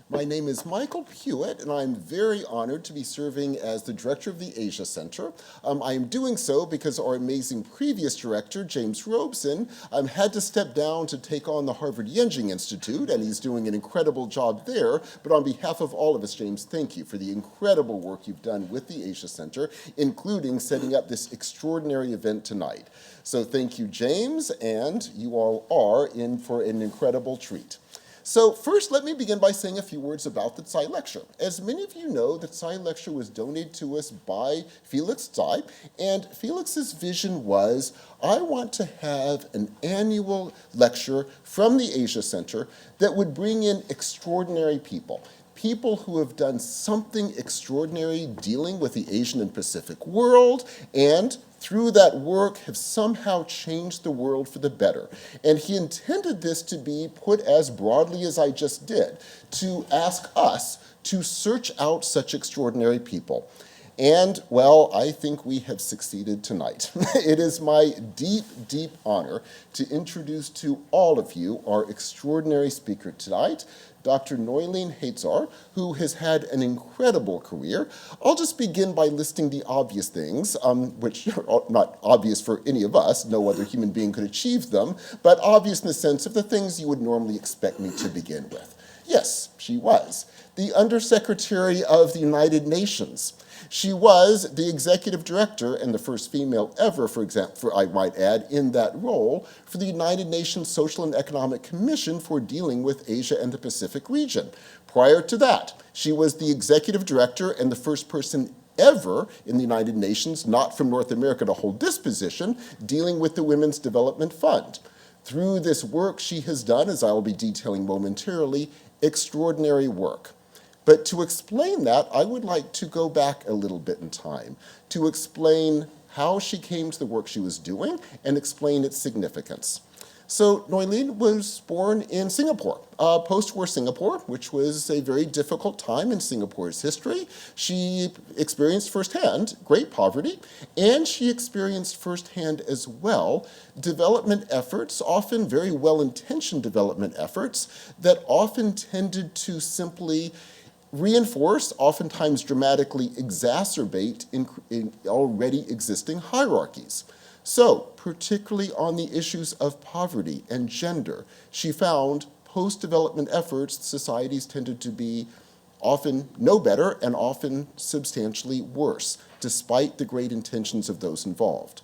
My name is Michael Hewitt, and I'm very honored to be serving as the director of the Asia Center. I am doing so because our amazing previous director, James Robeson, had to step down to take on the Harvard Yenching Institute, and he's doing an incredible job there. But on behalf of all of us, James, thank you for the incredible work you've done with the Asia Center, including setting up this extraordinary event tonight. So thank you, James, and you all are in for an incredible treat. So first, let me begin by saying a few words about the Tsai Lecture. As many of you know, the Tsai Lecture was donated to us by Felix Tsai, and Felix's vision was, I want to have an annual lecture from the Asia Center that would bring in extraordinary people who have done something extraordinary dealing with the Asian and Pacific world, and through that work have somehow changed the world for the better. And he intended this to be put as broadly as I just did, to ask us to search out such extraordinary people. And, well, I think we have succeeded tonight. It is my deep, deep honor to introduce to all of you our extraordinary speaker tonight, Dr. Noeleen Heyzer, who has had an incredible career. I'll just begin by listing the obvious things, which are not obvious for any of us. No other human being could achieve them, but obvious in the sense of the things you would normally expect me to begin with. Yes, she was the Undersecretary of the United Nations. She was the executive director, and the first female ever, for example, I might add, in that role, for the United Nations Social and Economic Commission for dealing with Asia and the Pacific region. Prior to that, she was the executive director and the first person ever in the United Nations, not from North America, to hold this position, dealing with the Women's Development Fund. Through this work, she has done, as I will be detailing momentarily, extraordinary work. But to explain that, I would like to go back a little bit in time to explain how she came to the work she was doing and explain its significance. So Noeleen was born in Singapore, post-war Singapore, which was a very difficult time in Singapore's history. She experienced firsthand great poverty, and she experienced firsthand as well development efforts, often very well-intentioned development efforts, that often tended to simply reinforce, oftentimes dramatically exacerbate in already existing hierarchies. So, particularly on the issues of poverty and gender, she found post-development efforts, societies tended to be often no better and often substantially worse, despite the great intentions of those involved.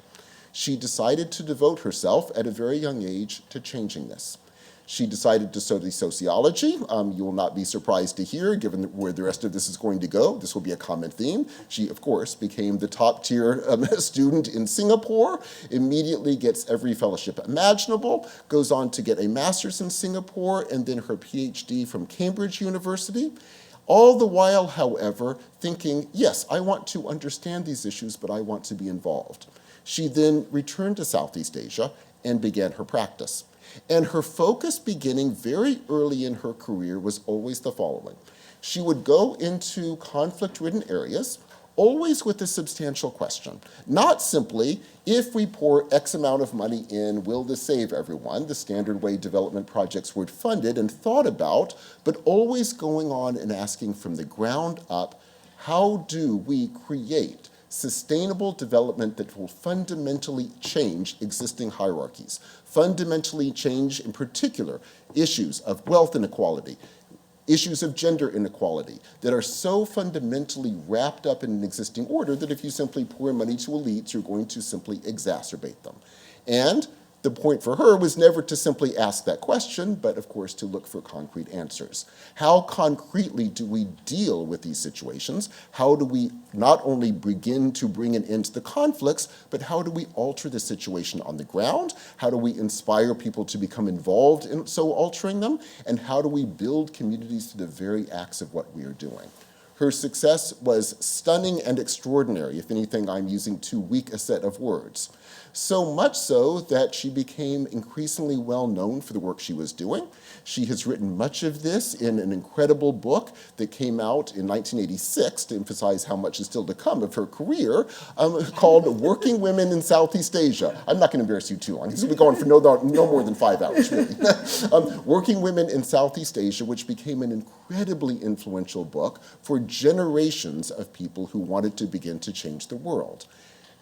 She decided to devote herself at a very young age to changing this. She decided to study sociology. You will not be surprised to hear, given where the rest of this is going to go. This will be a common theme. She, of course, became the top-tier student in Singapore, immediately gets every fellowship imaginable, goes on to get a master's in Singapore, and then her PhD from Cambridge University. All the while, however, thinking, yes, I want to understand these issues, but I want to be involved. She then returned to Southeast Asia and began her practice. And her focus beginning very early in her career was always the following. She would go into conflict-ridden areas, always with a substantial question. Not simply, if we pour X amount of money in, will this save everyone? The standard way development projects were funded and thought about, but always going on and asking from the ground up, how do we create sustainable development that will fundamentally change existing hierarchies, fundamentally change, in particular, issues of wealth inequality, issues of gender inequality that are so fundamentally wrapped up in an existing order that if you simply pour money to elites, you're going to simply exacerbate them. And the point for her was never to simply ask that question, but of course to look for concrete answers. How concretely do we deal with these situations? How do we not only begin to bring an end to the conflicts, but how do we alter the situation on the ground? How do we inspire people to become involved in so altering them? And how do we build communities through the very acts of what we are doing? Her success was stunning and extraordinary. If anything, I'm using too weak a set of words. So much so that she became increasingly well known for the work she was doing. She has written much of this in an incredible book that came out in 1986 to emphasize how much is still to come of her career, called Working Women in Southeast Asia. I'm not going to embarrass you too long. This will be going for no more than 5 hours, really. Working Women in Southeast Asia, which became an incredibly influential book for generations of people who wanted to begin to change the world.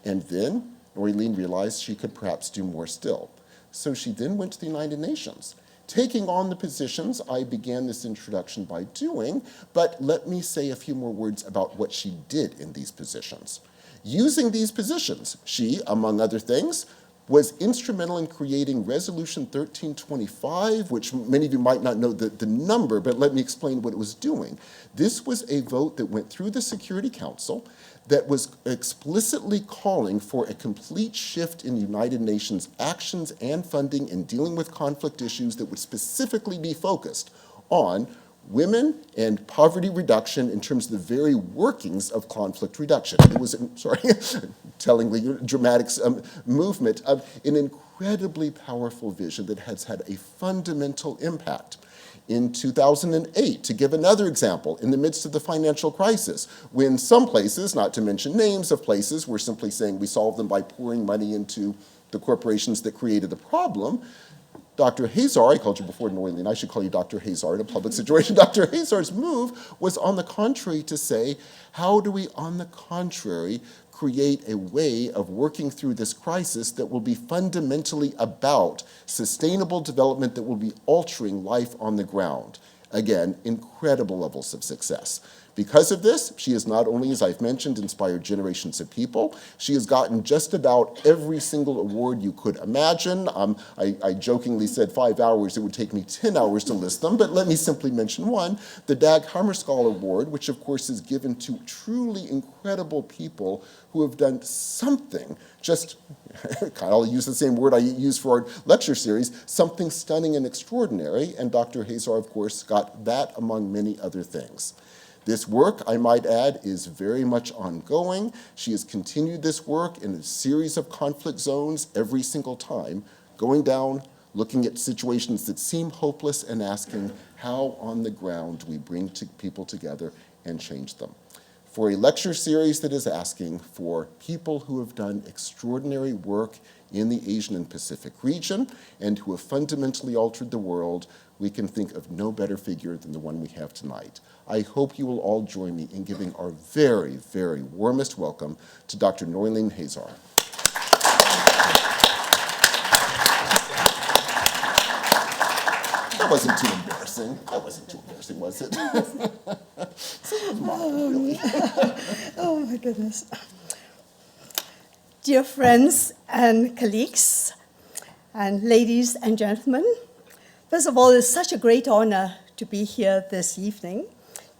And then Noeleen realized she could perhaps do more still. So she then went to the United Nations, taking on the positions I began this introduction by doing, but let me say a few more words about what she did in these positions. Using these positions, she, among other things, was instrumental in creating Resolution 1325, which many of you might not know the number, but let me explain what it was doing. This was a vote that went through the Security Council that was explicitly calling for a complete shift in the United Nations actions and funding in dealing with conflict issues that would specifically be focused on women and poverty reduction in terms of the very workings of conflict reduction. It was, tellingly dramatic movement of an incredibly powerful vision that has had a fundamental impact. In 2008, to give another example, in the midst of the financial crisis, when some places, not to mention names of places, were simply saying we solve them by pouring money into the corporations that created the problem, Dr. Heyzer, I called you before Noeleen, I should call you Dr. Heyzer in a public situation. Dr. Heyzer's move was on the contrary to say, how do we on the contrary create a way of working through this crisis that will be fundamentally about sustainable development that will be altering life on the ground. Again, incredible levels of success. Because of this, she has not only, as I've mentioned, inspired generations of people, she has gotten just about every single award you could imagine. I jokingly said 5 hours, it would take me 10 hours to list them, but let me simply mention one, the Dag Hammarskjöld Award, which of course is given to truly incredible people who have done something, just, I'll use the same word I use for our lecture series, something stunning and extraordinary, and Dr. Heyzer, of course, got that among many other things. This work, I might add, is very much ongoing. She has continued this work in a series of conflict zones every single time, going down, looking at situations that seem hopeless and asking how on the ground do we bring people together and change them. For a lecture series that is asking for people who have done extraordinary work in the Asian and Pacific region and who have fundamentally altered the world, we can think of no better figure than the one we have tonight. I hope you will all join me in giving our very, very warmest welcome to Dr. Noeleen Heyzer. That wasn't too embarrassing. That wasn't too embarrassing, was it? Oh my goodness. Dear friends and colleagues, and ladies and gentlemen, first of all, it's such a great honor to be here this evening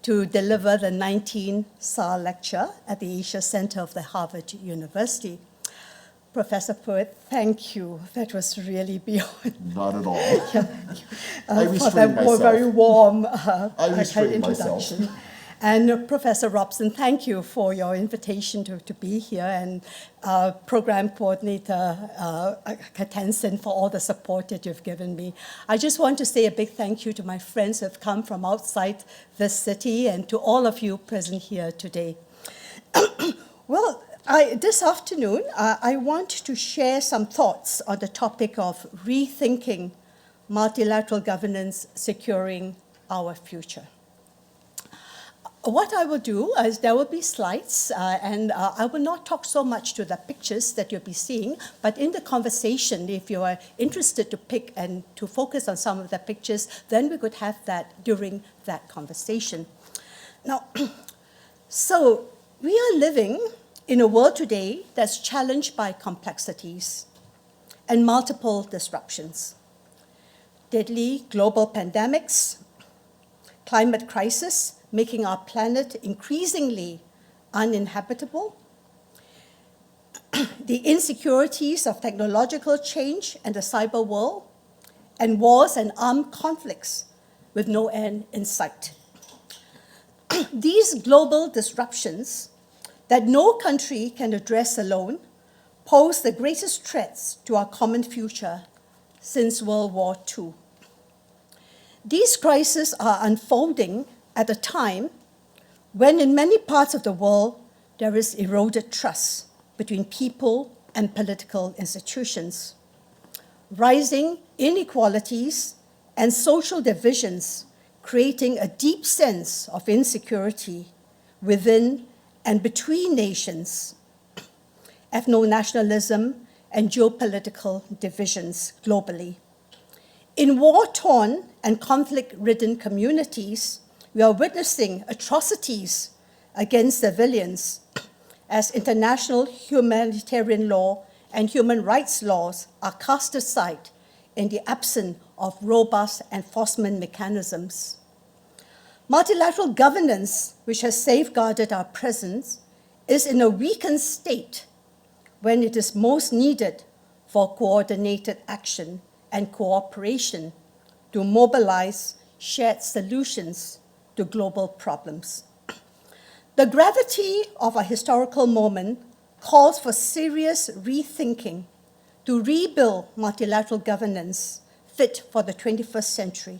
to deliver the 19th Tsai Lecture at the Asia Center of the Harvard University. Professor Pruitt, thank you. That was really beyond. Not at all. I for restrained that myself. very warm introduction. Myself. And Professor Robson, thank you for your invitation to be here, and Program Coordinator Katensen for all the support that you've given me. I just want to say a big thank you to my friends who have come from outside this city and to all of you present here today. Well, this afternoon, I want to share some thoughts on the topic of rethinking multilateral governance, securing our future. What I will do is there will be slides, and I will not talk so much to the pictures that you'll be seeing, but in the conversation, if you are interested to pick and to focus on some of the pictures, then we could have that during that conversation. Now, so we are living in a world today that's challenged by complexities and multiple disruptions. Deadly global pandemics, climate crisis, making our planet increasingly uninhabitable, the insecurities of technological change and the cyber world, and wars and armed conflicts with no end in sight. These global disruptions that no country can address alone pose the greatest threats to our common future since World War II. These crises are unfolding at a time when in many parts of the world there is eroded trust between people and political institutions. Rising inequalities and social divisions creating a deep sense of insecurity within and between nations, ethnonationalism and geopolitical divisions globally. In war-torn and conflict-ridden communities, we are witnessing atrocities against civilians as international humanitarian law and human rights laws are cast aside in the absence of robust enforcement mechanisms. Multilateral governance, which has safeguarded our presence, is in a weakened state when it is most needed for coordinated action and cooperation to mobilize shared solutions to global problems. The gravity of our historical moment calls for serious rethinking to rebuild multilateral governance fit for the 21st century.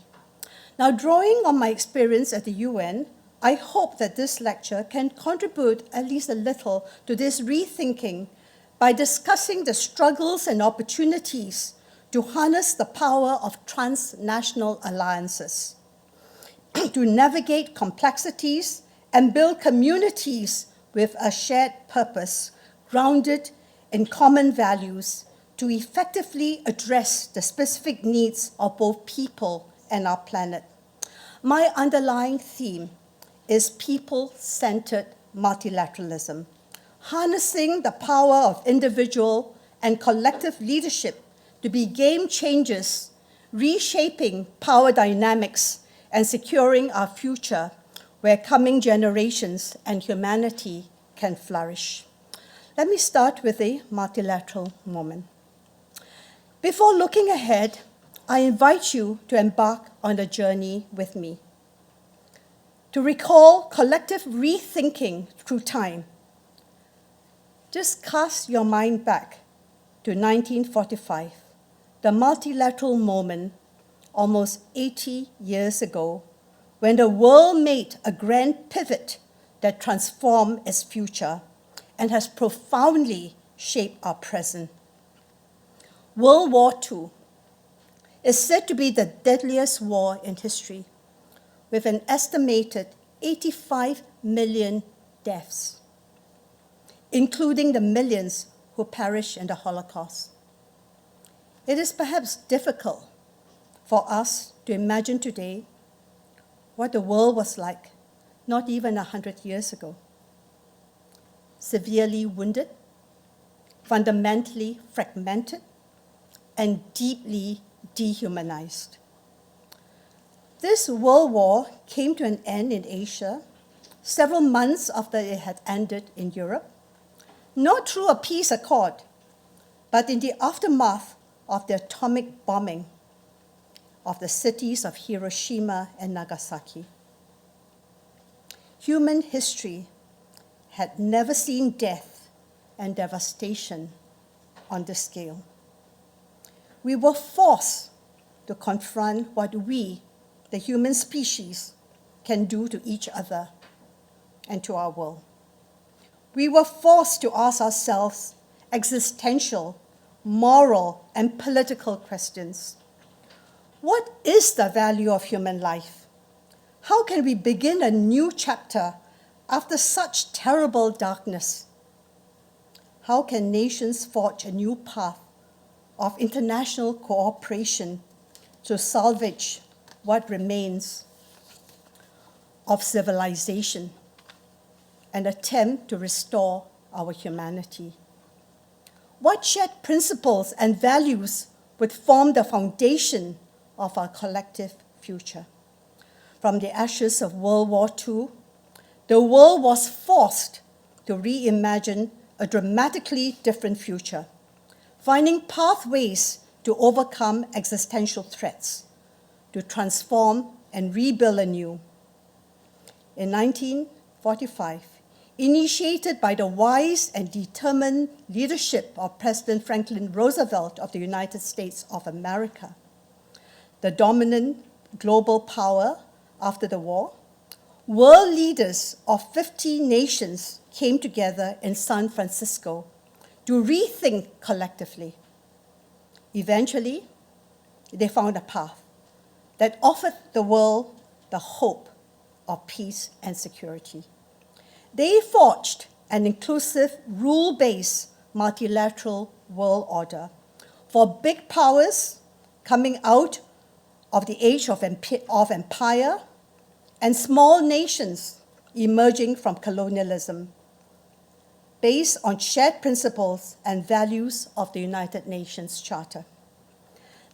Now, drawing on my experience at the UN, I hope that this lecture can contribute at least a little to this rethinking by discussing the struggles and opportunities to harness the power of transnational alliances, to navigate complexities and build communities with a shared purpose, grounded in common values, to effectively address the specific needs of both people and our planet. My underlying theme is people-centered multilateralism, harnessing the power of individual and collective leadership to be game changers, reshaping power dynamics and securing our future where coming generations and humanity can flourish. Let me start with a multilateral moment. Before looking ahead, I invite you to embark on a journey with me, to recall collective rethinking through time. Just cast your mind back to 1945, the multilateral moment almost 80 years ago, when the world made a grand pivot that transformed its future and has profoundly shaped our present. World War II is said to be the deadliest war in history, with an estimated 85 million deaths, including the millions who perished in the Holocaust. It is perhaps difficult for us to imagine today what the world was like not even 100 years ago. Severely wounded, fundamentally fragmented, and deeply dehumanized. This world war came to an end in Asia several months after it had ended in Europe, not through a peace accord, but in the aftermath of the atomic bombing of the cities of Hiroshima and Nagasaki. Human history had never seen death and devastation on this scale. We were forced to confront what we, the human species, can do to each other and to our world. We were forced to ask ourselves existential, moral, and political questions. What is the value of human life? How can we begin a new chapter after such terrible darkness? How can nations forge a new path of international cooperation to salvage what remains of civilization and attempt to restore our humanity? What shared principles and values would form the foundation of our collective future? From the ashes of World War II, the world was forced to reimagine a dramatically different future, finding pathways to overcome existential threats, to transform and rebuild anew. In 1945, initiated by the wise and determined leadership of President Franklin Roosevelt of the United States of America. The dominant global power after the war, world leaders of 50 nations came together in San Francisco to rethink collectively. Eventually, they found a path that offered the world the hope of peace and security. They forged an inclusive, rule-based, multilateral world order for big powers coming out of the age of empire and small nations emerging from colonialism, based on shared principles and values of the United Nations Charter.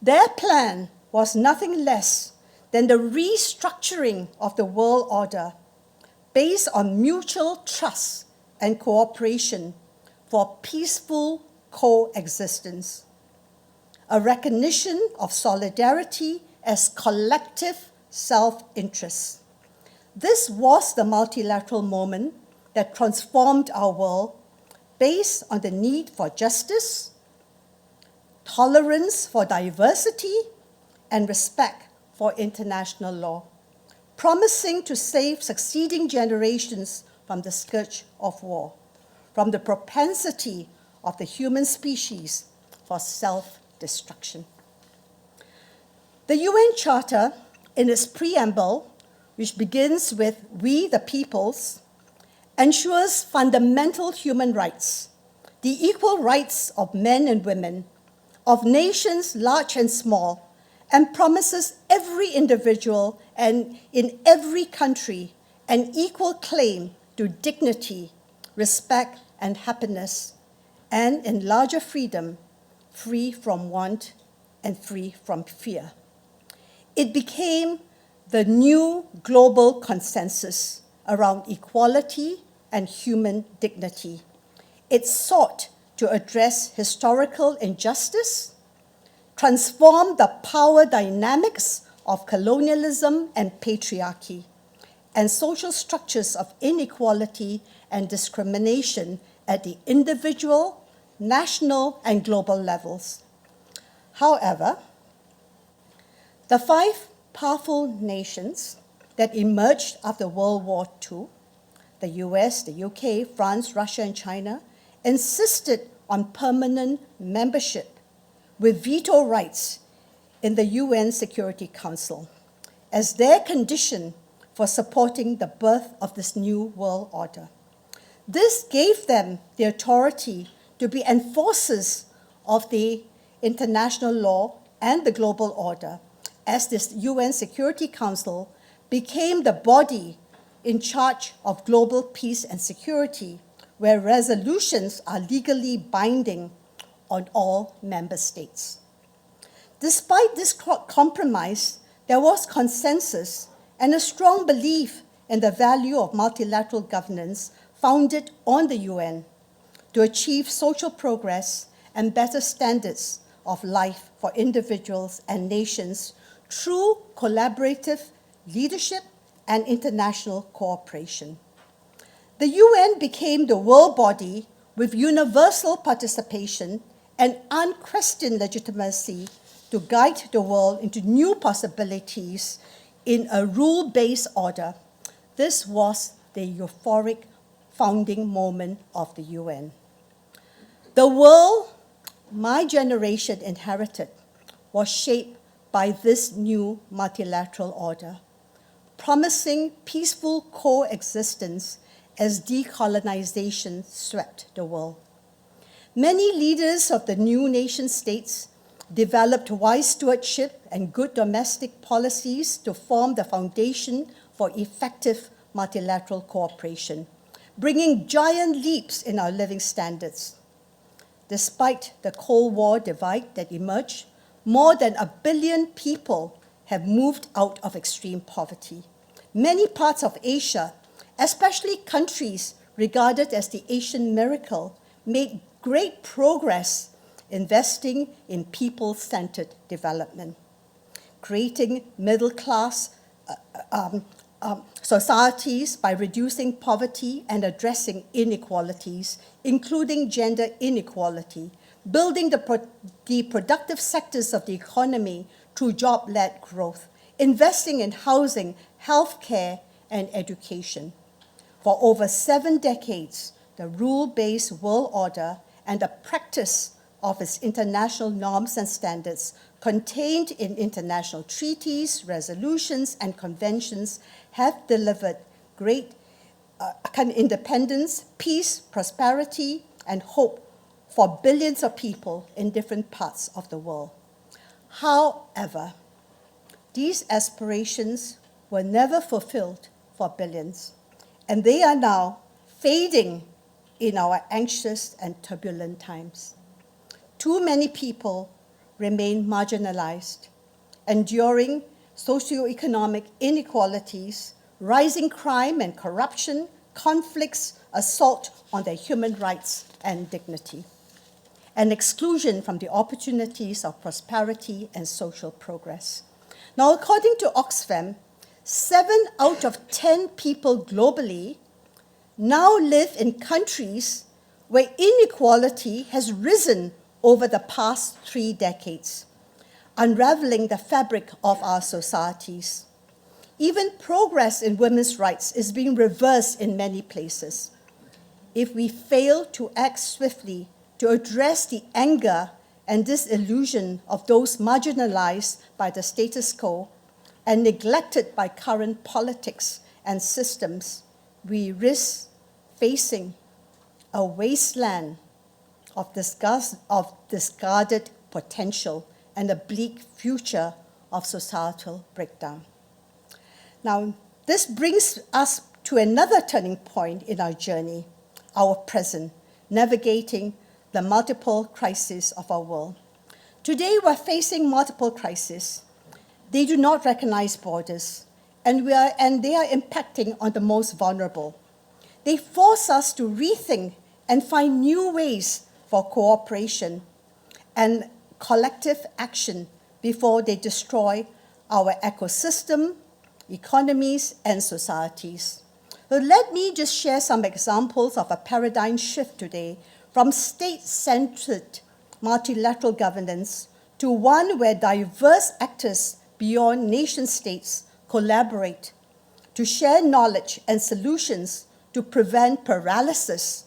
Their plan was nothing less than the restructuring of the world order based on mutual trust and cooperation for peaceful coexistence, a recognition of solidarity as collective self-interest. This was the multilateral moment that transformed our world based on the need for justice, tolerance for diversity, and respect for international law, promising to save succeeding generations from the scourge of war, from the propensity of the human species for self-destruction. The UN Charter, in its preamble, which begins with "We the peoples," ensures fundamental human rights, the equal rights of men and women, of nations large and small, and promises every individual and in every country an equal claim to dignity, respect, and happiness, and in larger freedom, free from want and free from fear. It became the new global consensus around equality and human dignity. It sought to address historical injustice, transform the power dynamics of colonialism and patriarchy, and social structures of inequality and discrimination at the individual, national, and global levels. However, the 5 powerful nations that emerged after World War II, the US, the UK, France, Russia, and China, insisted on permanent membership with veto rights in the UN Security Council as their condition for supporting the birth of this new world order. This gave them the authority to be enforcers of the international law and the global order, as this UN Security Council became the body in charge of global peace and security, where resolutions are legally binding on all member states. Despite this compromise, there was consensus and a strong belief in the value of multilateral governance founded on the UN to achieve social progress and better standards of life for individuals and nations through collaborative leadership and international cooperation. The UN became the world body with universal participation and unquestioned legitimacy to guide the world into new possibilities in a rule-based order. This was the euphoric founding moment of the UN. The world my generation inherited was shaped by this new multilateral order, promising peaceful coexistence as decolonization swept the world. Many leaders of the new nation states developed wise stewardship and good domestic policies to form the foundation for effective multilateral cooperation, bringing giant leaps in our living standards. Despite the Cold War divide that emerged, more than 1 billion people have moved out of extreme poverty. Many parts of Asia, especially countries regarded as the Asian miracle, made great progress investing in people-centered development, creating middle-class societies by reducing poverty and addressing inequalities, including gender inequality, building the productive sectors of the economy through job-led growth, investing in housing, healthcare, and education. For over 7 decades, the rule-based world order and the practice of its international norms and standards contained in international treaties, resolutions, and conventions have delivered great independence, peace, prosperity, and hope for billions of people in different parts of the world. However, these aspirations were never fulfilled for billions, and they are now fading in our anxious and turbulent times. Too many people remain marginalized, enduring socioeconomic inequalities, rising crime and corruption, conflicts, assault on their human rights and dignity, and exclusion from the opportunities of prosperity and social progress. Now, according to Oxfam, 7 out of 10 people globally now live in countries where inequality has risen over the past 3 decades, unraveling the fabric of our societies. Even progress in women's rights is being reversed in many places. If we fail to act swiftly to address the anger and disillusion of those marginalized by the status quo and neglected by current politics and systems, we risk facing a wasteland of discarded potential and a bleak future of societal breakdown. Now, this brings us to another turning point in our journey, our present, navigating the multiple crises of our world. Today, we're facing multiple crises. They do not recognize borders, and they are impacting on the most vulnerable. They force us to rethink and find new ways for cooperation and collective action before they destroy our ecosystem, economies, and societies. So let me just share some examples of a paradigm shift today from state-centered multilateral governance to one where diverse actors beyond nation-states collaborate to share knowledge and solutions to prevent paralysis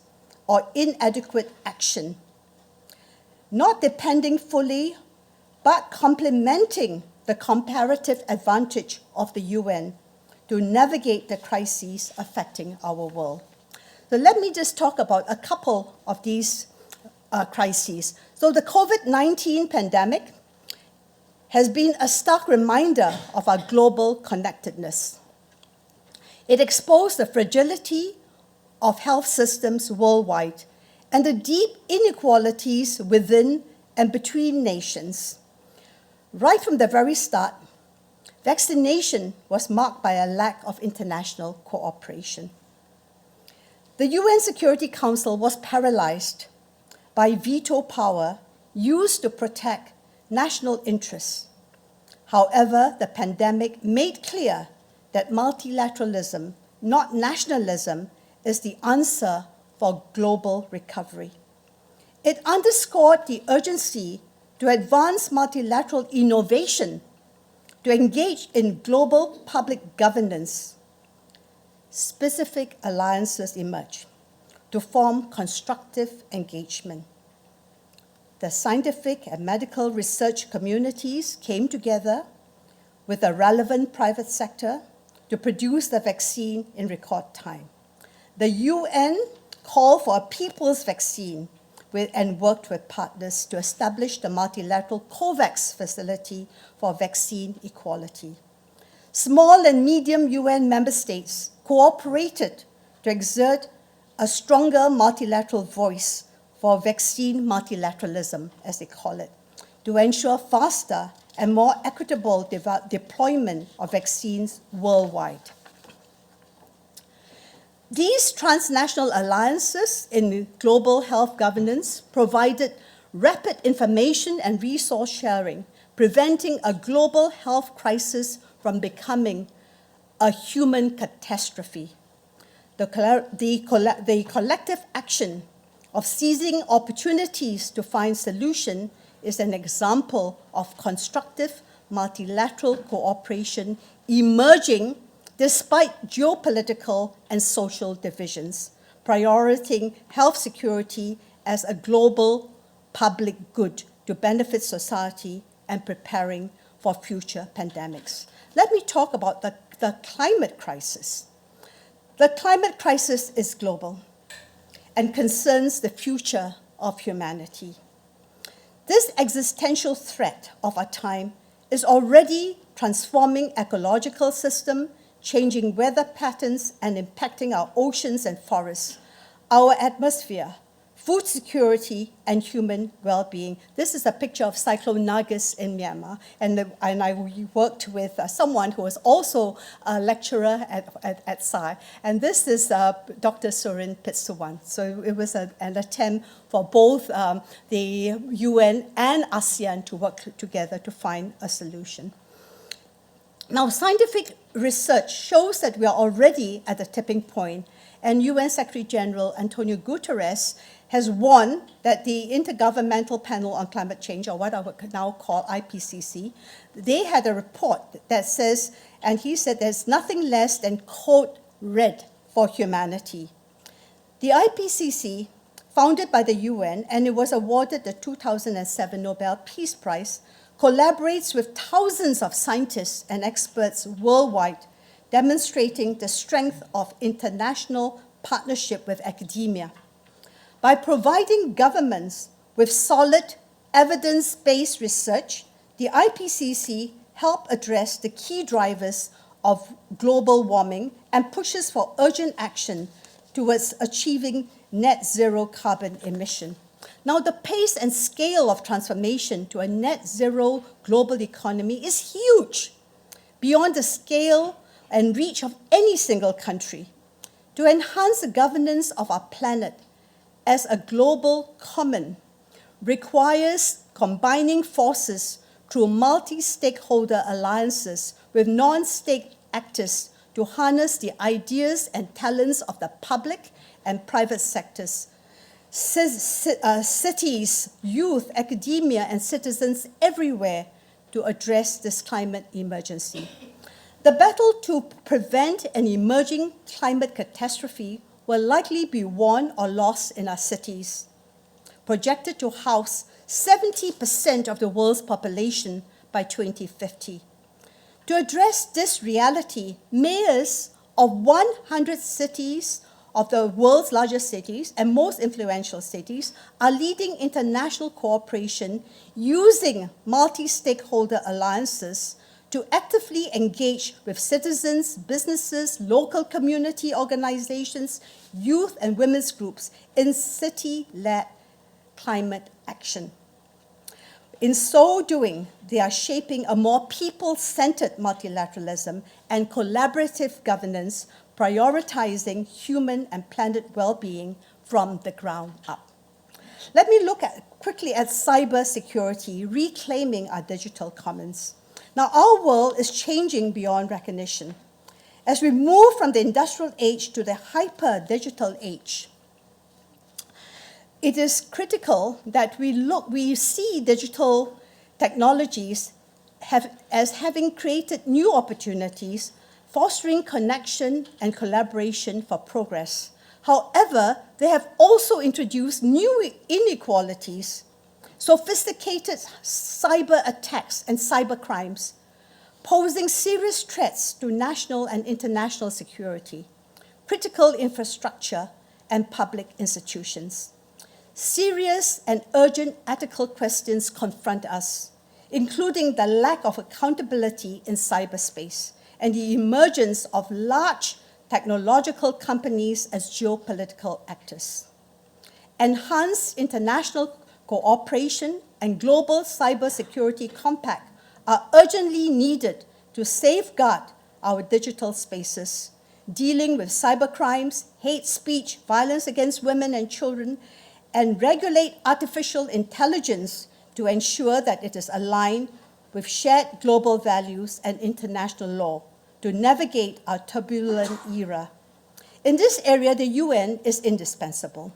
or inadequate action, not depending fully, but complementing the comparative advantage of the UN to navigate the crises affecting our world. So let me just talk about a couple of these crises. So the COVID-19 pandemic has been a stark reminder of our global connectedness. It exposed the fragility of health systems worldwide and the deep inequalities within and between nations. Right from the very start, vaccination was marked by a lack of international cooperation. The UN Security Council was paralyzed by veto power used to protect national interests. However, the pandemic made clear that multilateralism, not nationalism, is the answer for global recovery. It underscored the urgency to advance multilateral innovation, to engage in global public governance. Specific alliances emerged to form constructive engagement. The scientific and medical research communities came together with the relevant private sector to produce the vaccine in record time. The UN called for a people's vaccine and worked with partners to establish the multilateral COVAX facility for vaccine equality. Small and medium UN member states cooperated to exert a stronger multilateral voice for vaccine multilateralism, as they call it, to ensure faster and more equitable deployment of vaccines worldwide. These transnational alliances in global health governance provided rapid information and resource sharing, preventing a global health crisis from becoming a human catastrophe. The collective action of seizing opportunities to find solution is an example of constructive multilateral cooperation emerging despite geopolitical and social divisions, prioritizing health security as a global public good to benefit society and preparing for future pandemics. Let me talk about the climate crisis. The climate crisis is global and concerns the future of humanity. This existential threat of our time is already transforming ecological system, changing weather patterns, and impacting our oceans and forests, our atmosphere, food security, and human well-being. This is a picture of Cyclone Nargis in Myanmar, and I worked with someone who was also a lecturer at Tsai, and this is Dr. Surin Pitsuwan. So it was an attempt for both the UN and ASEAN to work together to find a solution. Now, scientific research shows that we are already at the tipping point, and UN Secretary General Antonio Guterres has warned that the Intergovernmental Panel on Climate Change, or what I would now call IPCC, they had a report that says, and he said there's nothing less than code red for humanity. The IPCC, founded by the UN, and it was awarded the 2007 Nobel Peace Prize, collaborates with thousands of scientists and experts worldwide, demonstrating the strength of international partnership with academia. By providing governments with solid, evidence-based research, the IPCC helped address the key drivers of global warming and pushes for urgent action towards achieving net zero carbon emission. Now, the pace and scale of transformation to a net zero global economy is huge, beyond the scale and reach of any single country. To enhance the governance of our planet as a global common requires combining forces through multi-stakeholder alliances with non-state actors to harness the ideas and talents of the public and private sectors, cities, youth, academia, and citizens everywhere to address this climate emergency. The battle to prevent an emerging climate catastrophe will likely be won or lost in our cities, projected to house 70% of the world's population by 2050. To address this reality, mayors of 100 cities of the world's largest cities and most influential cities are leading international cooperation using multi-stakeholder alliances to actively engage with citizens, businesses, local community organizations, youth and women's groups in city-led climate action. In so doing, they are shaping a more people-centered multilateralism and collaborative governance, prioritizing human and planet well-being from the ground up. Let me look quickly at cybersecurity, reclaiming our digital commons. Now, our world is changing beyond recognition. As we move from the industrial age to the hyper-digital age, it is critical that we see digital technologies as having created new opportunities, fostering connection and collaboration for progress. However, they have also introduced new inequalities, sophisticated cyber attacks and cyber crimes, posing serious threats to national and international security, critical infrastructure, and public institutions. Serious and urgent ethical questions confront us, including the lack of accountability in cyberspace and the emergence of large technological companies as geopolitical actors. Enhanced international cooperation and global cybersecurity compact are urgently needed to safeguard our digital spaces, dealing with cybercrimes, hate speech, violence against women and children, and regulate artificial intelligence to ensure that it is aligned with shared global values and international law to navigate our turbulent era. In this area, the UN is indispensable.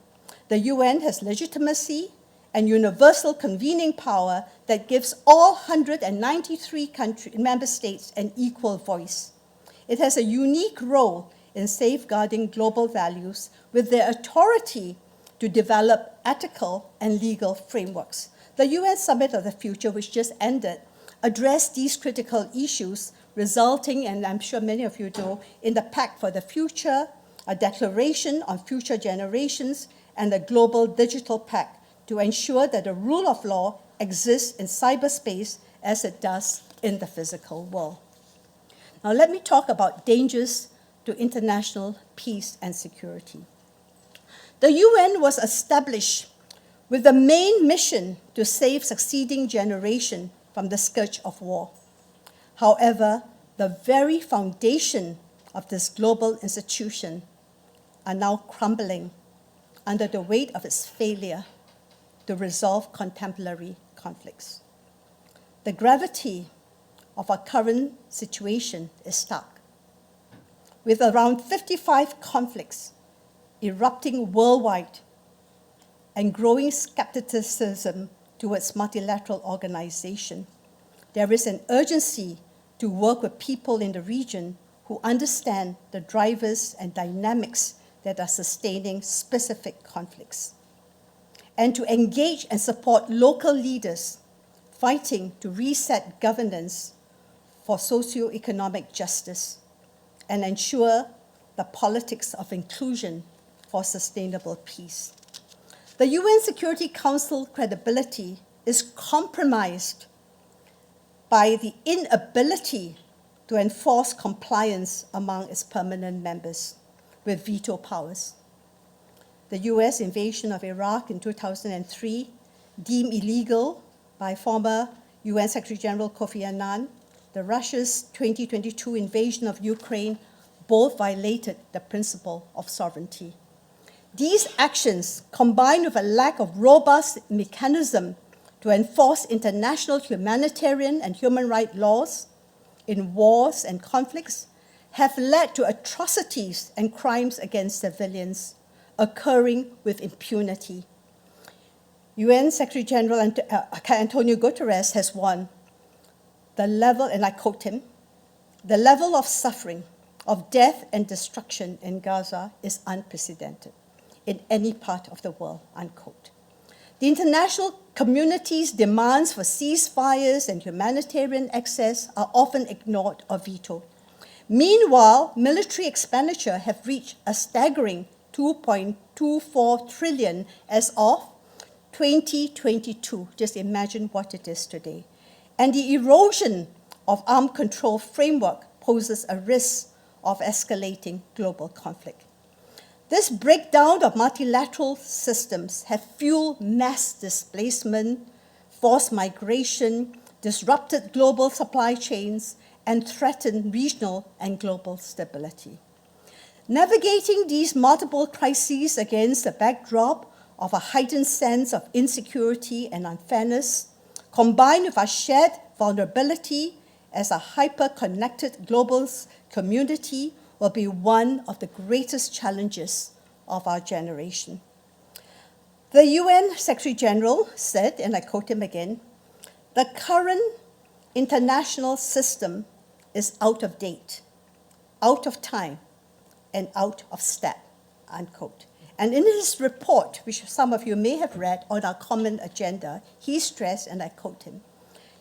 The UN has legitimacy and universal convening power that gives all 193 member states an equal voice. It has a unique role in safeguarding global values with the authority to develop ethical and legal frameworks. The UN Summit of the Future, which just ended, addressed these critical issues, resulting, and I'm sure many of you know, in the Pact for the Future, a declaration on future generations, and a global digital pact to ensure that the rule of law exists in cyberspace as it does in the physical world. Now let me talk about dangers to international peace and security. The UN was established with the main mission to save succeeding generation from the scourge of war. However, the very foundation of this global institution are now crumbling under the weight of its failure to resolve contemporary conflicts. The gravity of our current situation is stark. With around 55 conflicts erupting worldwide and growing skepticism towards multilateral organization, there is an urgency to work with people in the region who understand the drivers and dynamics that are sustaining specific conflicts, and to engage and support local leaders fighting to reset governance for socio-economic justice and ensure the politics of inclusion for sustainable peace. The UN Security Council credibility is compromised by the inability to enforce compliance among its permanent members with veto powers. The US invasion of Iraq in 2003, deemed illegal by former UN Secretary General Kofi Annan, the Russia's 2022 invasion of Ukraine, both violated the principle of sovereignty. These actions, combined with a lack of robust mechanism to enforce international humanitarian and human rights laws in wars and conflicts, have led to atrocities and crimes against civilians occurring with impunity. UN Secretary General Antonio Guterres has warned, the level, and I quote him, the level of suffering, of death and destruction in Gaza is unprecedented in any part of the world, unquote. The international community's demands for ceasefires and humanitarian access are often ignored or vetoed. Meanwhile, military expenditure have reached a staggering 2.24 trillion as of 2022. Just imagine what it is today. And the erosion of armed control framework poses a risk of escalating global conflict. This breakdown of multilateral systems have fueled mass displacement, forced migration, disrupted global supply chains, and threatened regional and global stability. Navigating these multiple crises against the backdrop of a heightened sense of insecurity and unfairness, combined with our shared vulnerability as a hyper-connected global community, will be one of the greatest challenges of our generation. The UN Secretary General said, and I quote him again, the current international system is out of date, out of time, and out of step, unquote. And in his report, which some of you may have read on our common agenda, he stressed, and I quote him,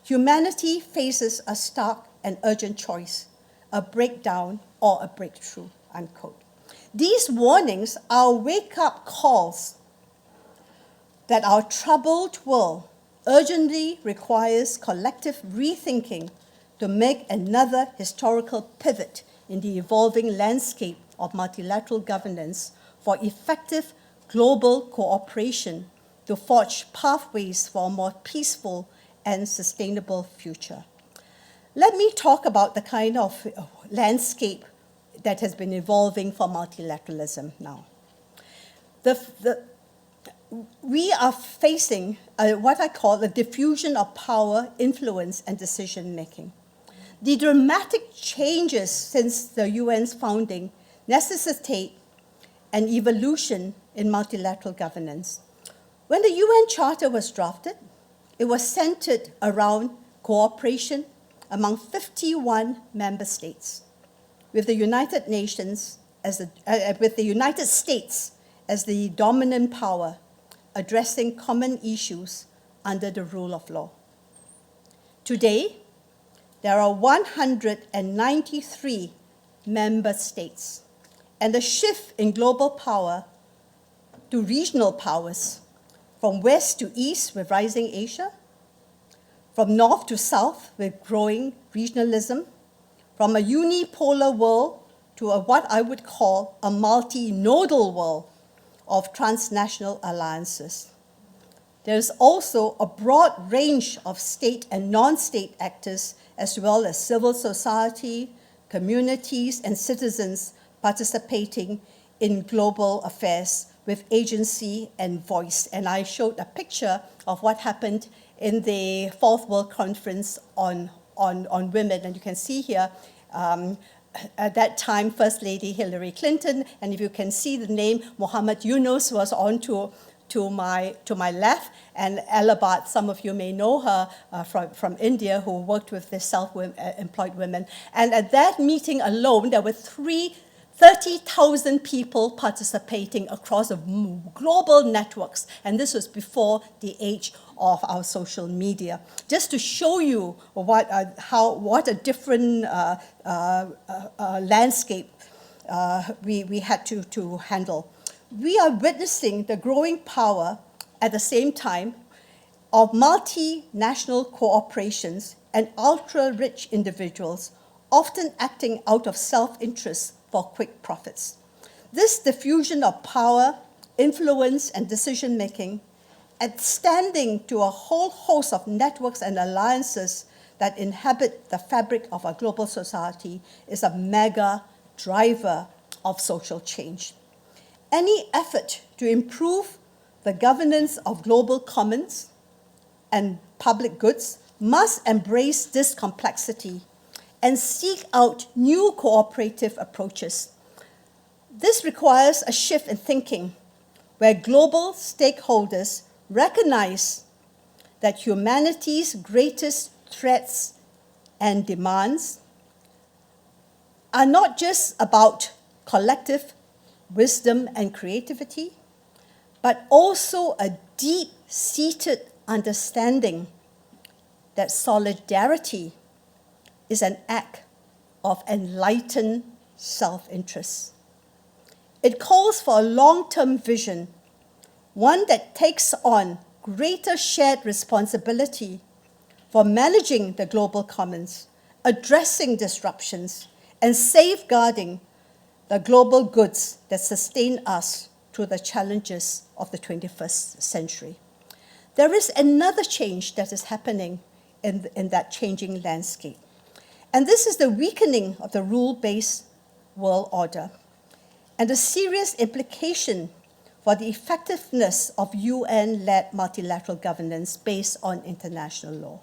humanity faces a stark and urgent choice, a breakdown or a breakthrough, unquote. These warnings are wake-up calls that our troubled world urgently requires collective rethinking to make another historical pivot in the evolving landscape of multilateral governance for effective global cooperation to forge pathways for a more peaceful and sustainable future. Let me talk about the kind of landscape that has been evolving for multilateralism now. We are facing what I call the diffusion of power, influence, and decision-making. The dramatic changes since the UN's founding necessitate an evolution in multilateral governance. When the UN Charter was drafted, it was centered around cooperation among 51 member states, with the United Nations with the United States as the dominant power, addressing common issues under the rule of law. Today, there are 193 member states, and the shift in global power to regional powers, from west to east with rising Asia, from north to south with growing regionalism, from a unipolar world to what I would call a multi-nodal world of transnational alliances. There is also a broad range of state and non-state actors, as well as civil society, communities, and citizens participating in global affairs with agency and voice. And I showed a picture of what happened in the Fourth World Conference on Women. And you can see here, at that time, First Lady Hillary Clinton, and if you can see the name, Muhammad Yunus was on to my left, and Elabat, some of you may know her from India, who worked with the self-employed women. And at that meeting alone, there were 30,000 people participating across global networks, and this was before the age of our social media. Just to show you what a different landscape we had to handle. We are witnessing the growing power at the same time of multinational corporations and ultra-rich individuals, often acting out of self-interest for quick profits. This diffusion of power, influence, and decision-making, extending to a whole host of networks and alliances that inhabit the fabric of our global society, is a mega driver of social change. Any effort to improve the governance of global commons and public goods must embrace this complexity and seek out new cooperative approaches. This requires a shift in thinking, where global stakeholders recognize that humanity's greatest threats and demands are not just about collective wisdom and creativity, but also a deep-seated understanding that solidarity is an act of enlightened self-interest. It calls for a long-term vision, one that takes on greater shared responsibility for managing the global commons, addressing disruptions, and safeguarding the global goods that sustain us through the challenges of the 21st century. There is another change that is happening in that changing landscape. And this is the weakening of the rule-based world order and the serious implication for the effectiveness of UN-led multilateral governance based on international law.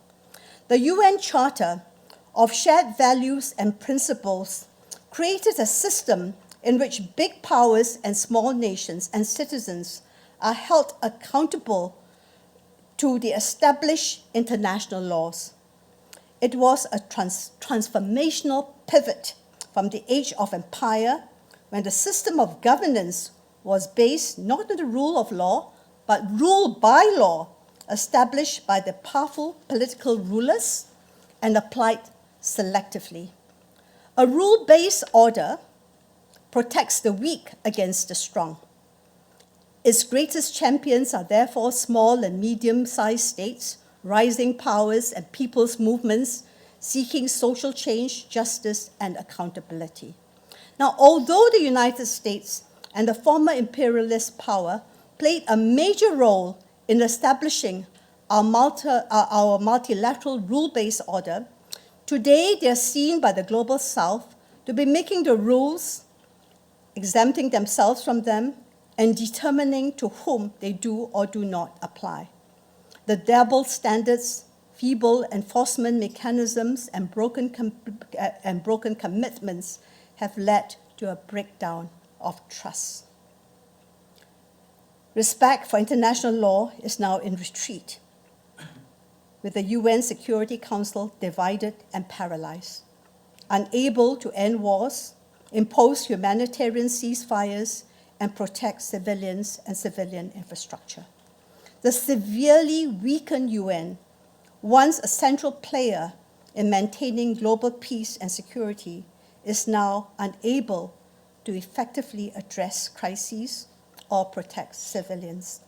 The UN Charter of Shared Values and Principles created a system in which big powers and small nations and citizens are held accountable to the established international laws. It was a transformational pivot from the age of empire, when the system of governance was based not on the rule of law, but rule by law, established by the powerful political rulers and applied selectively. A rule-based order protects the weak against the strong. Its greatest champions are therefore small and medium-sized states, rising powers, and people's movements seeking social change, justice, and accountability. Now, although the United States and the former imperialist power played a major role in establishing our multilateral rule-based order, today they are seen by the Global South to be making the rules, exempting themselves from them, and determining to whom they do or do not apply. The double standards feeble enforcement mechanisms and broken commitments have led to a breakdown of trust. Respect for international law is now in retreat, with the UN Security Council divided and paralyzed, unable to end wars, impose humanitarian ceasefires, and protect civilians and civilian infrastructure. The severely weakened UN, once a central player in maintaining global peace and security, is now unable to effectively address crises or protect civilians.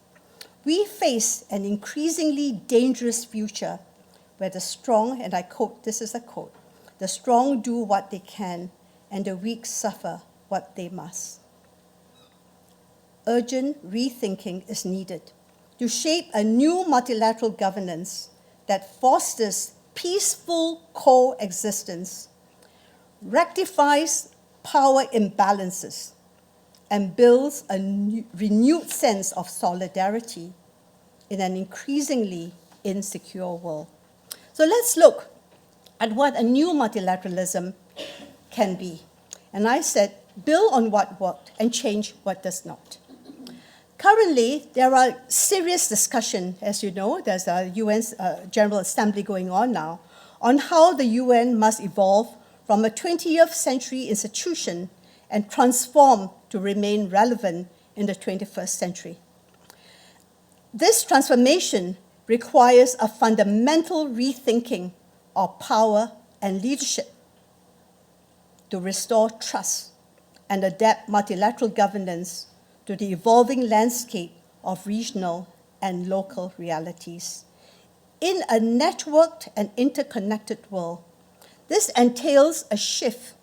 We face an increasingly dangerous future where the strong, and I quote, this is a quote, "The strong do what they can and the weak suffer what they must." Urgent rethinking is needed to shape a new multilateral governance that fosters peaceful coexistence, rectifies power imbalances, and builds a renewed sense of solidarity in an increasingly insecure world. So let's look at what a new multilateralism can be. And I said, build on what worked and change what does not. Currently, there are serious discussion, as you know, there's a UN General Assembly going on now, on how the UN must evolve from a 20th century institution and transform to remain relevant in the 21st century. This transformation requires a fundamental rethinking of power and leadership to restore trust and adapt multilateral governance to the evolving landscape of regional and local realities. In a networked and interconnected world, this entails a shift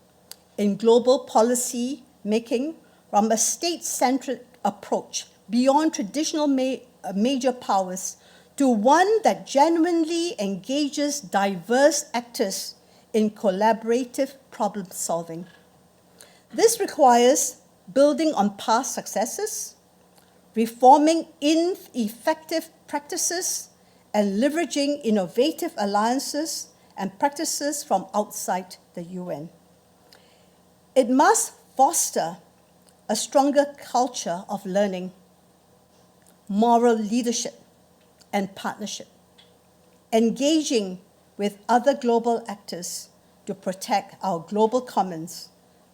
in global policy making from a state-centric approach beyond traditional major powers to one that genuinely engages diverse actors in collaborative problem solving. This requires building on past successes, reforming ineffective practices, and leveraging innovative alliances and practices from outside the UN. It must foster a stronger culture of learning, moral leadership, and partnership, engaging with other global actors to protect our global commons,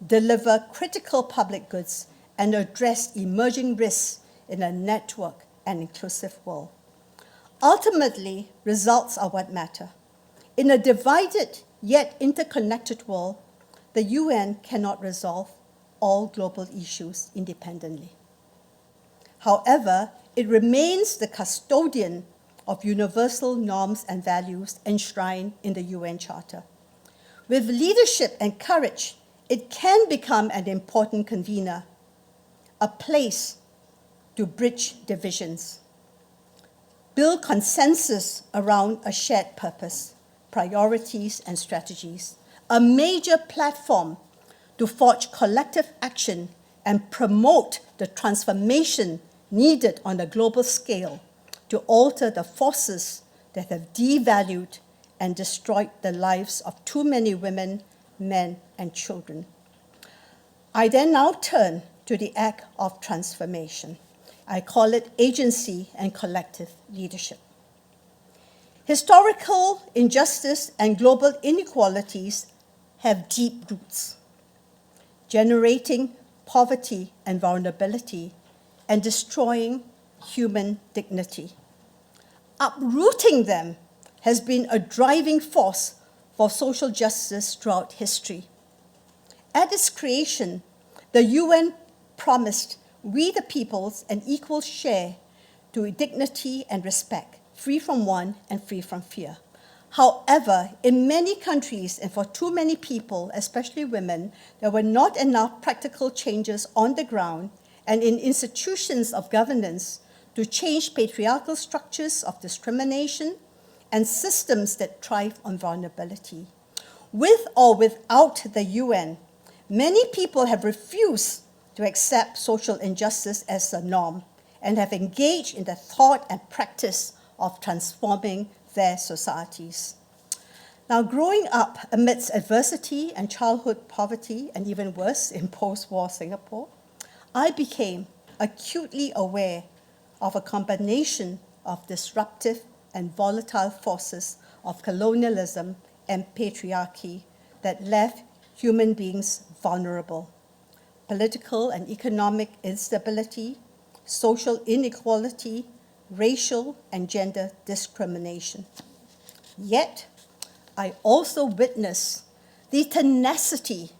deliver critical public goods, and address emerging risks in a networked and inclusive world. Ultimately, results are what matter. In a divided yet interconnected world, the UN cannot resolve all global issues independently. However, it remains the custodian of universal norms and values enshrined in the UN Charter. With leadership and courage, it can become an important convener, a place to bridge divisions, build consensus around a shared purpose, priorities, and strategies, a major platform to forge collective action and promote the transformation needed on a global scale to alter the forces that have devalued and destroyed the lives of too many women, men, and children. I then now turn to the act of transformation. I call it agency and collective leadership. Historical injustice and global inequalities have deep roots, generating poverty and vulnerability and destroying human dignity. Uprooting them has been a driving force for social justice throughout history. At its creation, the UN promised we the peoples an equal share to dignity and respect, free from want and free from fear. However, in many countries and for too many people, especially women, there were not enough practical changes on the ground and in institutions of governance to change patriarchal structures of discrimination and systems that thrive on vulnerability. With or without the UN, many people have refused to accept social injustice as the norm and have engaged in the thought and practice of transforming their societies. Now, growing up amidst adversity and childhood poverty, and even worse in post-war Singapore, I became acutely aware of a combination of disruptive and volatile forces of colonialism and patriarchy that left human beings vulnerable. Political and economic instability, social inequality, racial and gender discrimination. Yet, I also witnessed the tenacity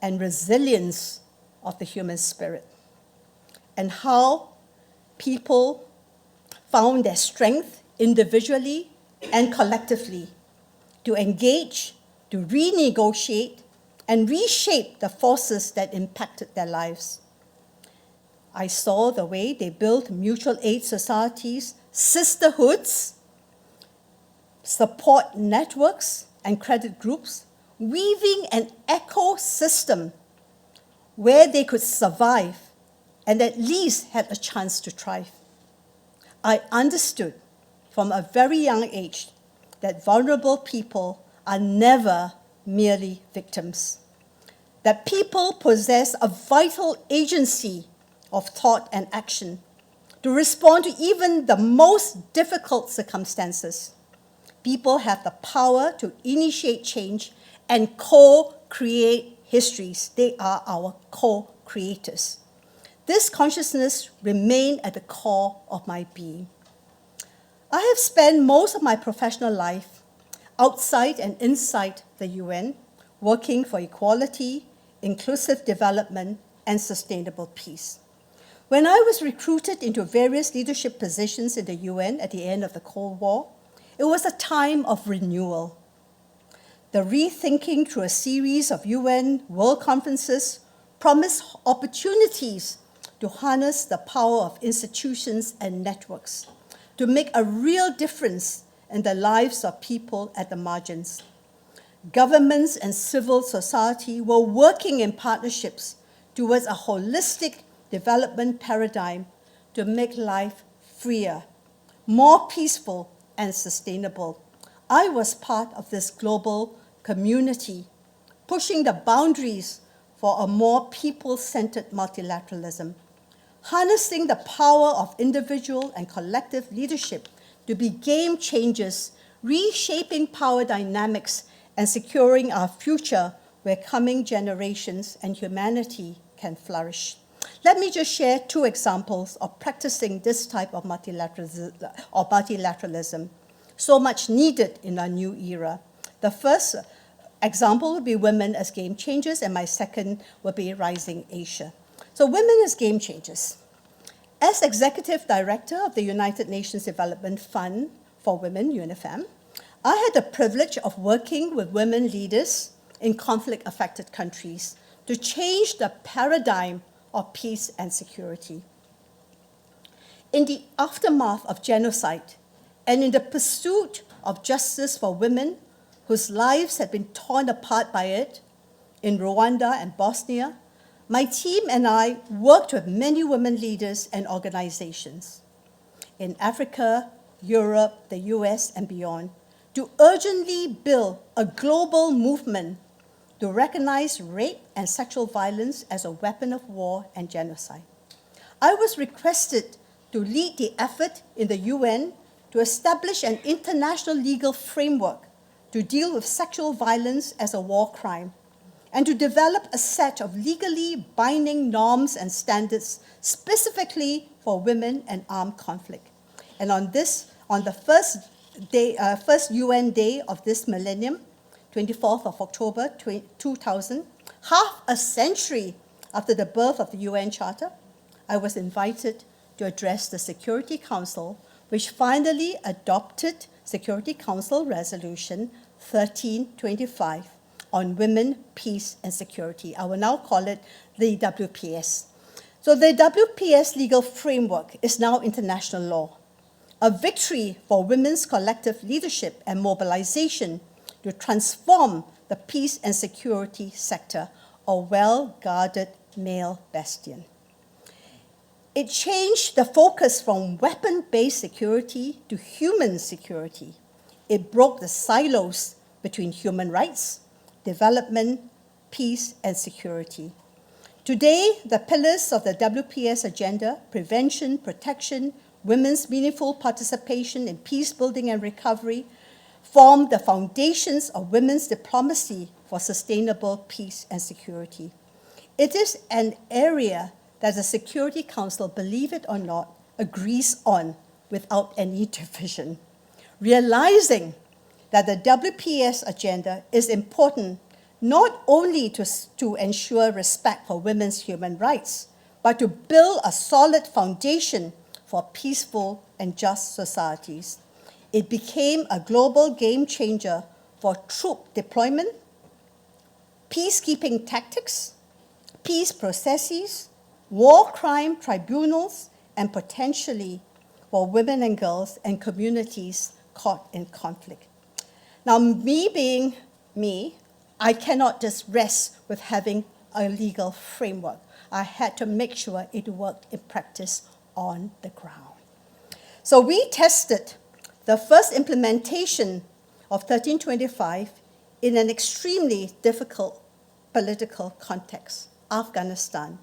and resilience of the human spirit, and how people found their strength individually and collectively to engage, to renegotiate, and reshape the forces that impacted their lives. I saw the way they built mutual aid societies, sisterhoods, support networks, and credit groups, weaving an ecosystem where they could survive and at least had a chance to thrive. I understood from a very young age that vulnerable people are never merely victims, that people possess a vital agency of thought and action to respond to even the most difficult circumstances. People have the power to initiate change and co-create histories. They are our co-creators. This consciousness remained at the core of my being. I have spent most of my professional life outside and inside the UN, working for equality, inclusive development, and sustainable peace. When I was recruited into various leadership positions in the UN at the end of the Cold War, it was a time of renewal. The Rethinking through a series of UN World Conferences promised opportunities to harness the power of institutions and networks, to make a real difference in the lives of people at the margins. Governments and civil society were working in partnerships towards a holistic development paradigm to make life freer, more peaceful, and sustainable. I was part of this global community, pushing the boundaries for a more people-centered multilateralism, harnessing the power of individual and collective leadership to be game changers, reshaping power dynamics and securing our future where coming generations and humanity can flourish. Let me just share two examples of practicing this type of multilateralism, so much needed in our new era. The first example will be women as game changers, and my second will be Rising Asia. So women as game changers. As Executive Director of the United Nations Development Fund for Women, UNIFEM, I had the privilege of working with women leaders in conflict-affected countries to change the paradigm of peace and security. In the aftermath of genocide and in the pursuit of justice for women whose lives had been torn apart by it, in Rwanda and Bosnia, my team and I worked with many women leaders and organizations in Africa, Europe, the US, and beyond to urgently build a global movement to recognize rape and sexual violence as a weapon of war and genocide. I was requested to lead the effort in the UN to establish an international legal framework to deal with sexual violence as a war crime, and to develop a set of legally binding norms and standards specifically for women and armed conflict. And on the first UN day of this millennium, 24th of October 2000, half a century after the birth of the UN Charter, I was invited to address the Security Council, which finally adopted Security Council Resolution 1325 on women, peace, and security. I will now call it the WPS. So the WPS legal framework is now international law, a victory for women's collective leadership and mobilization to transform the peace and security sector, a well-guarded male bastion. It changed the focus from weapon-based security to human security, It broke the silos between human rights, development, peace, and security. Today, the pillars of the WPS agenda, prevention, protection, women's meaningful participation in peace building and recovery, form the foundations of women's diplomacy for sustainable peace and security. It is an area that the Security Council, believe it or not, agrees on without any division. Realizing that the WPS agenda is important not only to ensure respect for women's human rights, but to build a solid foundation for peaceful and just societies. It became a global game changer for troop deployment, peacekeeping tactics, peace processes, war crime tribunals, and potentially for women and girls and communities caught in conflict. Now, me being me, I cannot just rest with having a legal framework. I had to make sure it worked in practice on the ground. So we tested the first implementation of 1325 in an extremely difficult political context, Afghanistan,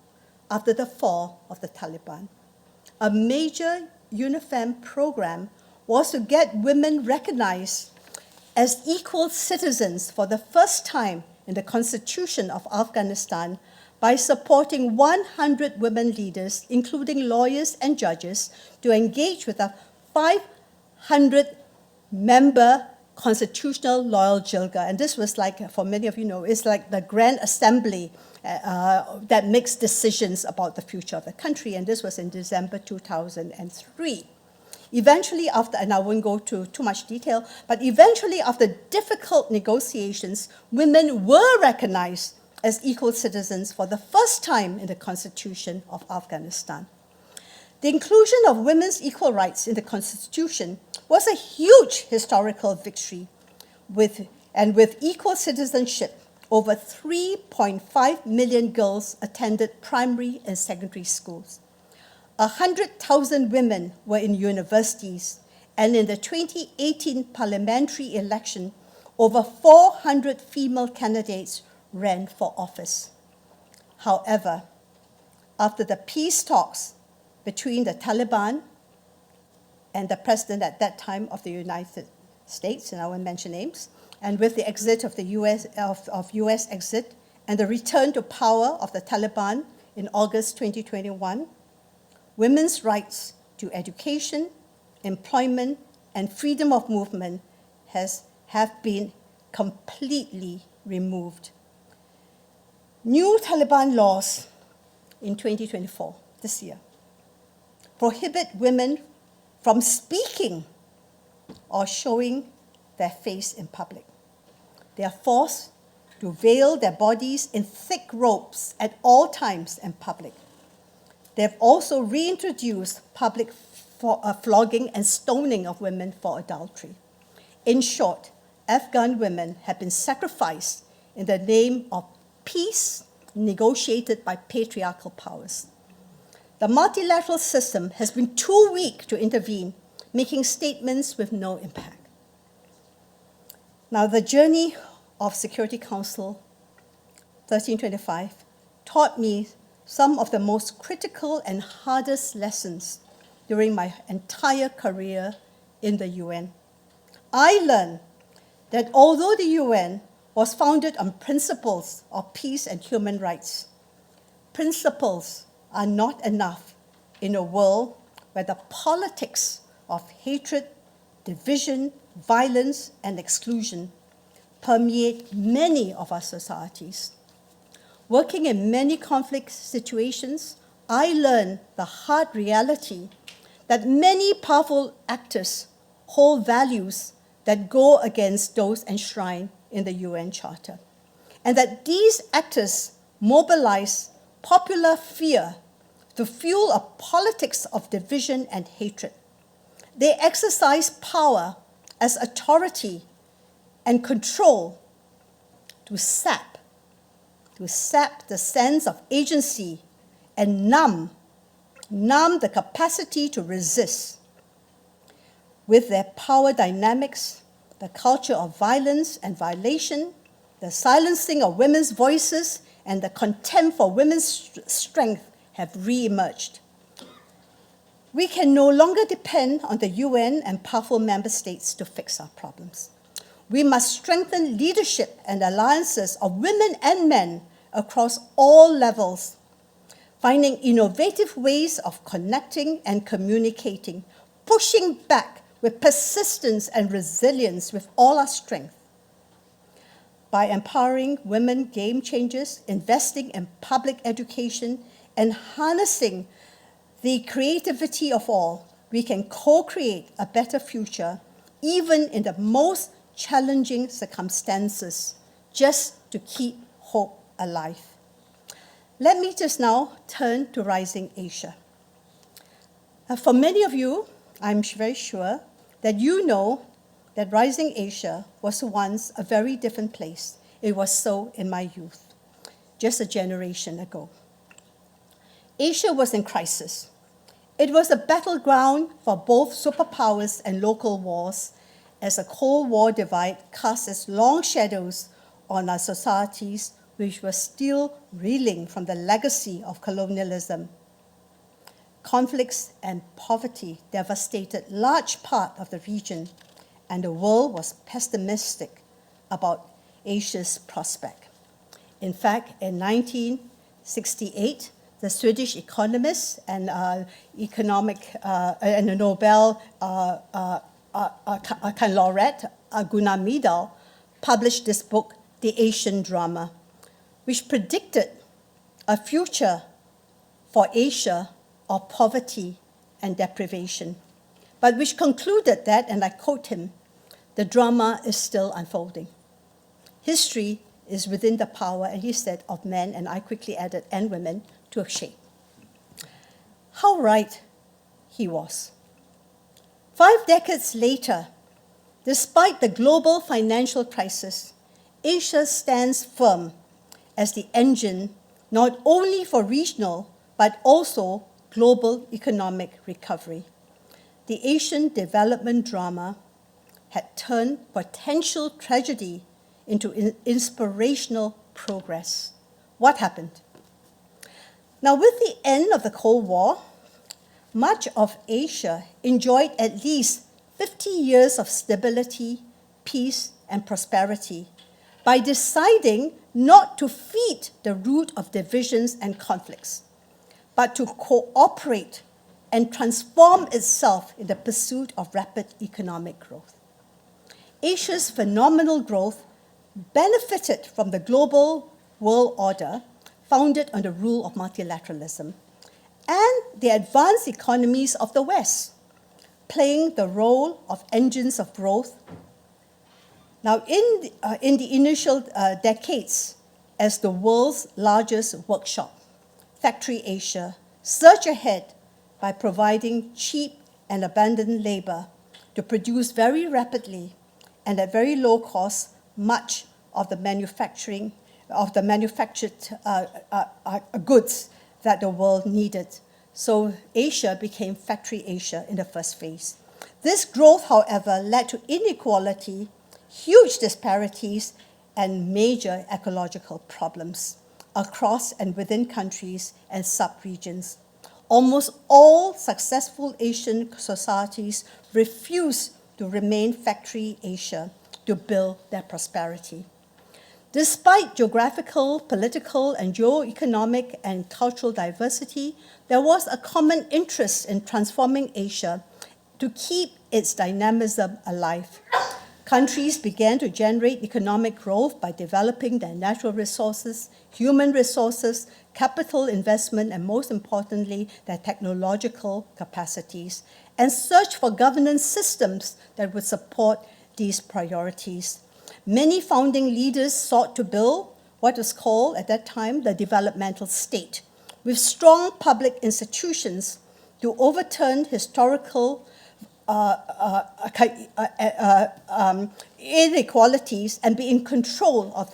after the fall of the Taliban. A major UNIFEM program was to get women recognized as equal citizens for the first time in the Constitution of Afghanistan by supporting 100 women leaders, including lawyers and judges, to engage with a 500-member constitutional loyal Jilga. And this was like, for many of you know, it's like the Grand Assembly that makes decisions about the future of the country. And this was in December 2003. Eventually after, and I won't go to too much detail, but eventually after difficult negotiations, women were recognized as equal citizens for the first time in the Constitution of Afghanistan. The inclusion of women's equal rights in the Constitution was a huge historical victory. With equal citizenship, over 3.5 million girls attended primary and secondary schools. 100,000 women were in universities, and in the 2018 parliamentary election, over 400 female candidates ran for office. However, after the peace talks between the Taliban and the president at that time of the United States, and I won't mention names, and with the exit of the US exit and the return to power of the Taliban in August 2021, women's rights to education, employment, and freedom of movement have been completely removed. New Taliban laws in 2024, this year, prohibit women from speaking or showing their face in public. They are forced to veil their bodies in thick robes at all times in public. They have also reintroduced public flogging and stoning of women for adultery. In short, Afghan women have been sacrificed in the name of peace negotiated by patriarchal powers. The multilateral system has been too weak to intervene, making statements with no impact. Now, the journey of Security Council 1325 taught me some of the most critical and hardest lessons during my entire career in the UN. I learned that although the UN was founded on principles of peace and human rights, principles are not enough in a world where the politics of hatred, division, violence, and exclusion permeate many of our societies. Working in many conflict situations, I learned the hard reality that many powerful actors hold values that go against those enshrined in the UN Charter, and that these actors mobilize popular fear to fuel a politics of division and hatred. They exercise power as authority and control to sap the sense of agency and numb the capacity to resist. With their power dynamics, the culture of violence and violation, the silencing of women's voices, and the contempt for women's strength have re-emerged. We can no longer depend on the UN and powerful member states to fix our problems. We must strengthen leadership and alliances of women and men across all levels, finding innovative ways of connecting and communicating, pushing back with persistence and resilience with all our strength. By empowering women game changers, investing in public education, and harnessing the creativity of all, we can co-create a better future, even in the most challenging circumstances, just to keep hope alive. Let me just now turn to Rising Asia. For many of you, I'm very sure that you know that Rising Asia was once a very different place. It was so in my youth, just a generation ago. Asia was in crisis. It was a battleground for both superpowers and local wars, as a Cold War divide cast its long shadows on our societies, which were still reeling from the legacy of colonialism. Conflicts and poverty devastated large part of the region, and the world was pessimistic about Asia's prospect. In fact, in 1968, the Swedish economist and and a Nobel laureate, Gunnar Myrdal, published this book, The Asian Drama, which predicted a future for Asia of poverty and deprivation, but which concluded that, and I quote him, "The drama is still unfolding. History is within the power," and he said, "of men," and I quickly added, "and women, to shape." How right he was. 5 decades later, despite the global financial crisis, Asia stands firm as the engine not only for regional, but also global economic recovery. The Asian development drama had turned potential tragedy into inspirational progress. What happened? Now, with the end of the Cold War, much of Asia enjoyed at least 50 years of stability, peace, and prosperity by deciding not to feed the root of divisions and conflicts, but to cooperate and transform itself in the pursuit of rapid economic growth. Asia's phenomenal growth benefited from the global world order founded on the rule of multilateralism and the advanced economies of the West, playing the role of engines of growth. Now, in the initial decades, as the world's largest workshop, Factory Asia surged ahead by providing cheap and abundant labor to produce very rapidly and at very low cost much of the manufactured goods that the world needed. So Asia became Factory Asia in the first phase. This growth, however, led to inequality, huge disparities, and major ecological problems across and within countries and sub-regions. Almost all successful Asian societies refuse to remain Factory Asia to build their prosperity. Despite geographical, political, and geo-economic and cultural diversity, there was a common interest in transforming Asia to keep its dynamism alive. Countries began to generate economic growth by developing their natural resources, human resources, capital investment, and most importantly, their technological capacities, and search for governance systems that would support these priorities. Many founding leaders sought to build what was called at that time the developmental state, with strong public institutions to overturn historical inequalities and be in control of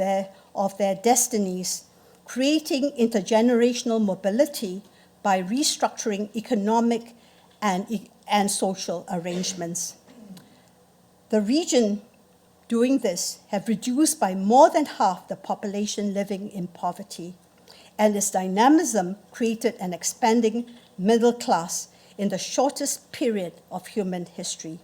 their destinies, creating intergenerational mobility by restructuring economic and social arrangements. The region doing this have reduced by more than half the population living in poverty, and its dynamism created an expanding middle class in the shortest period of human history.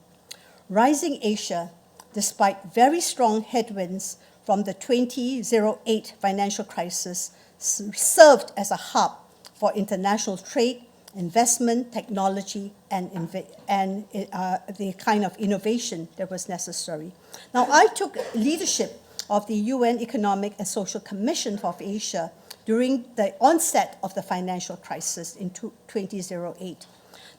Rising Asia, despite very strong headwinds from the 2008 financial crisis, served as a hub for international trade, investment, technology, and the kind of innovation that was necessary. Now, I took leadership of the UN Economic and Social Commission of Asia during the onset of the financial crisis in 2008.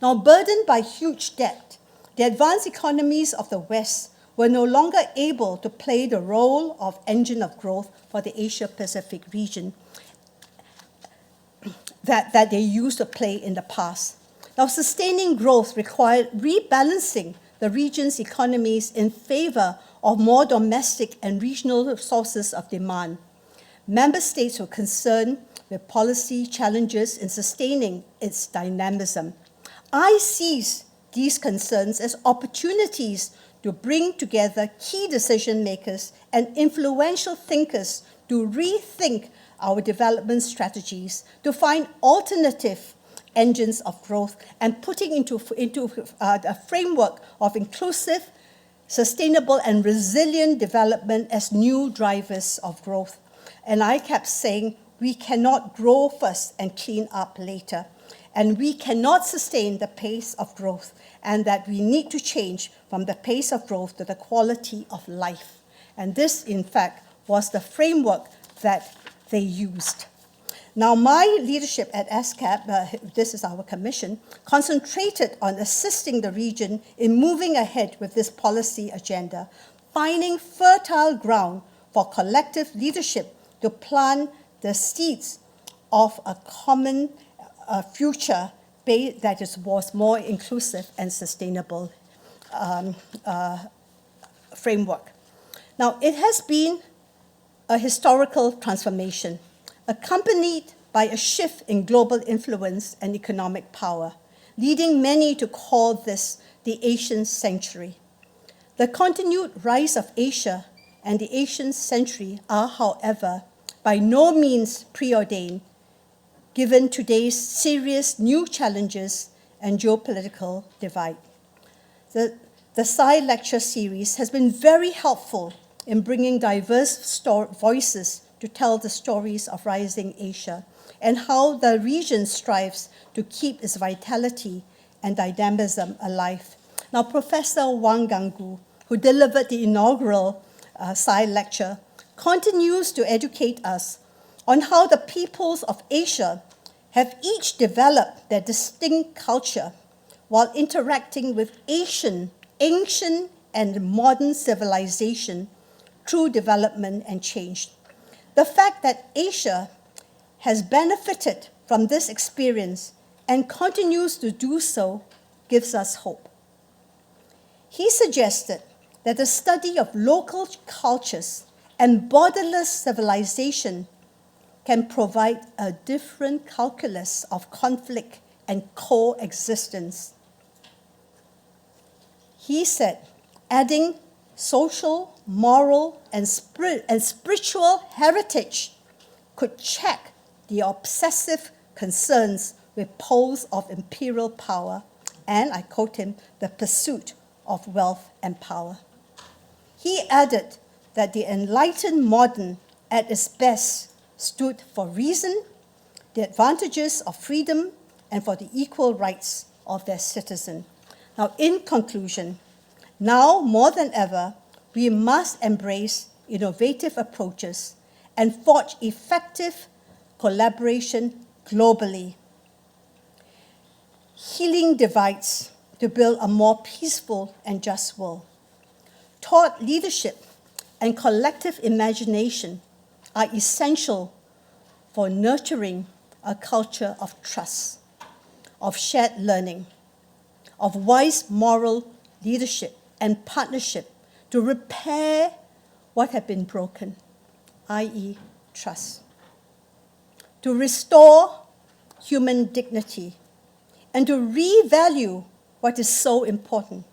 Now, burdened by huge debt, the advanced economies of the West were no longer able to play the role of engine of growth for the Asia-Pacific region that they used to play in the past. Now, sustaining growth required rebalancing the region's economies in favor of more domestic and regional sources of demand. Member states were concerned with policy challenges in sustaining its dynamism. I seized these concerns as opportunities to bring together key decision makers and influential thinkers to rethink our development strategies, to find alternative engines of growth, and putting into a framework of inclusive, sustainable, and resilient development as new drivers of growth. And I kept saying, we cannot grow first and clean up later. And we cannot sustain the pace of growth, and that we need to change from the pace of growth to the quality of life. And this, in fact, was the framework that they used. Now, my leadership at ASCAP, this is our commission, concentrated on assisting the region in moving ahead with this policy agenda, finding fertile ground for collective leadership to plant the seeds of a common future that was more inclusive and sustainable framework. Now, it has been a historical transformation, accompanied by a shift in global influence and economic power, leading many to call this the Asian century. The continued rise of Asia and the Asian century are, however, by no means preordained, given today's serious new challenges and geopolitical divide. The Tsai Lecture series has been very helpful in bringing diverse voices to tell the stories of rising Asia and how the region strives to keep its vitality and dynamism alive. Now, Professor Wang Ganggu, who delivered the inaugural Tsai Lecture, continues to educate us on how the peoples of Asia have each developed their distinct culture while interacting with ancient and modern civilization through development and change. The fact that Asia has benefited from this experience and continues to do so gives us hope. He suggested that the study of local cultures and borderless civilization can provide a different calculus of conflict and coexistence. He said, adding social, moral, and spiritual heritage could check the obsessive concerns with poles of imperial power and, I quote him, the pursuit of wealth and power. He added that the enlightened modern, at its best, stood for reason, the advantages of freedom, and for the equal rights of their citizen. Now, in conclusion, now more than ever, we must embrace innovative approaches and forge effective collaboration globally, healing divides to build a more peaceful and just world. Thought leadership and collective imagination are essential for nurturing a culture of trust, of shared learning, of wise moral leadership and partnership to repair what had been broken, i.e. trust, to restore human dignity, and to revalue what is so important,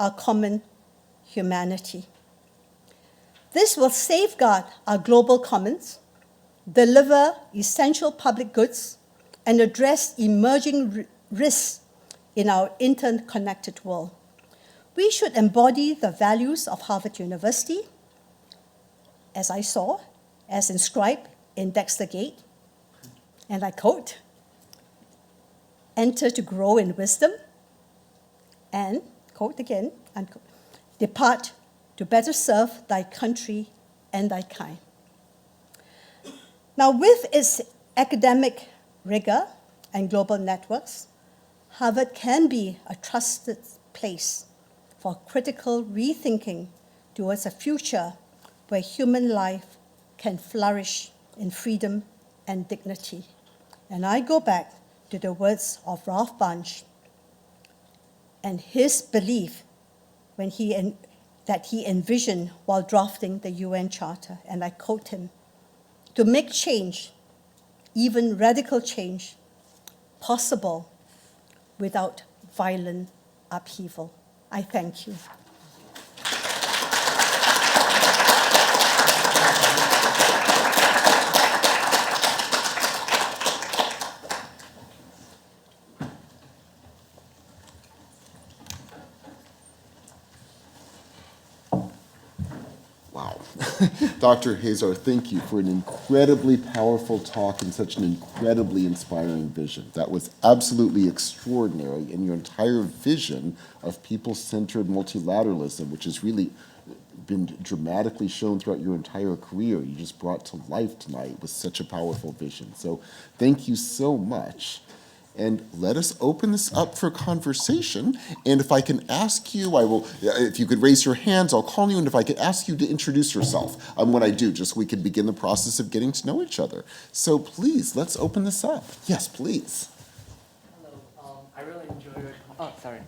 our common humanity. This will safeguard our global commons, deliver essential public goods, and address emerging risks in our interconnected world. We should embody the values of Harvard University, as I saw, as inscribed in Dexter Gate, and I quote, "Enter to grow in wisdom," and, quote again, unquote, "Depart to better serve thy country and thy kind." Now, with its academic rigor and global networks, Harvard can be a trusted place for critical rethinking towards a future where human life can flourish in freedom and dignity. And I go back to the words of Ralph Bunche and his belief that he envisioned while drafting the UN Charter, and I quote him, "To make change, even radical change, possible without violent upheaval." I thank you. Wow. Dr. Heyzer, thank you for an incredibly powerful talk and such an incredibly inspiring vision. That was absolutely extraordinary, and your entire vision of people-centered multilateralism, which has really been dramatically shown throughout your entire career, you just brought to life tonight with such a powerful vision. So thank you so much. And let us open this up for conversation. And if I can ask you, if you could raise your hands, I'll call you. And if I could ask you to introduce yourself, when I do, just so we can begin the process of getting to know each other. So please, let's open this up. Yes, please. Hello, I really enjoy your talk. Oh, sorry,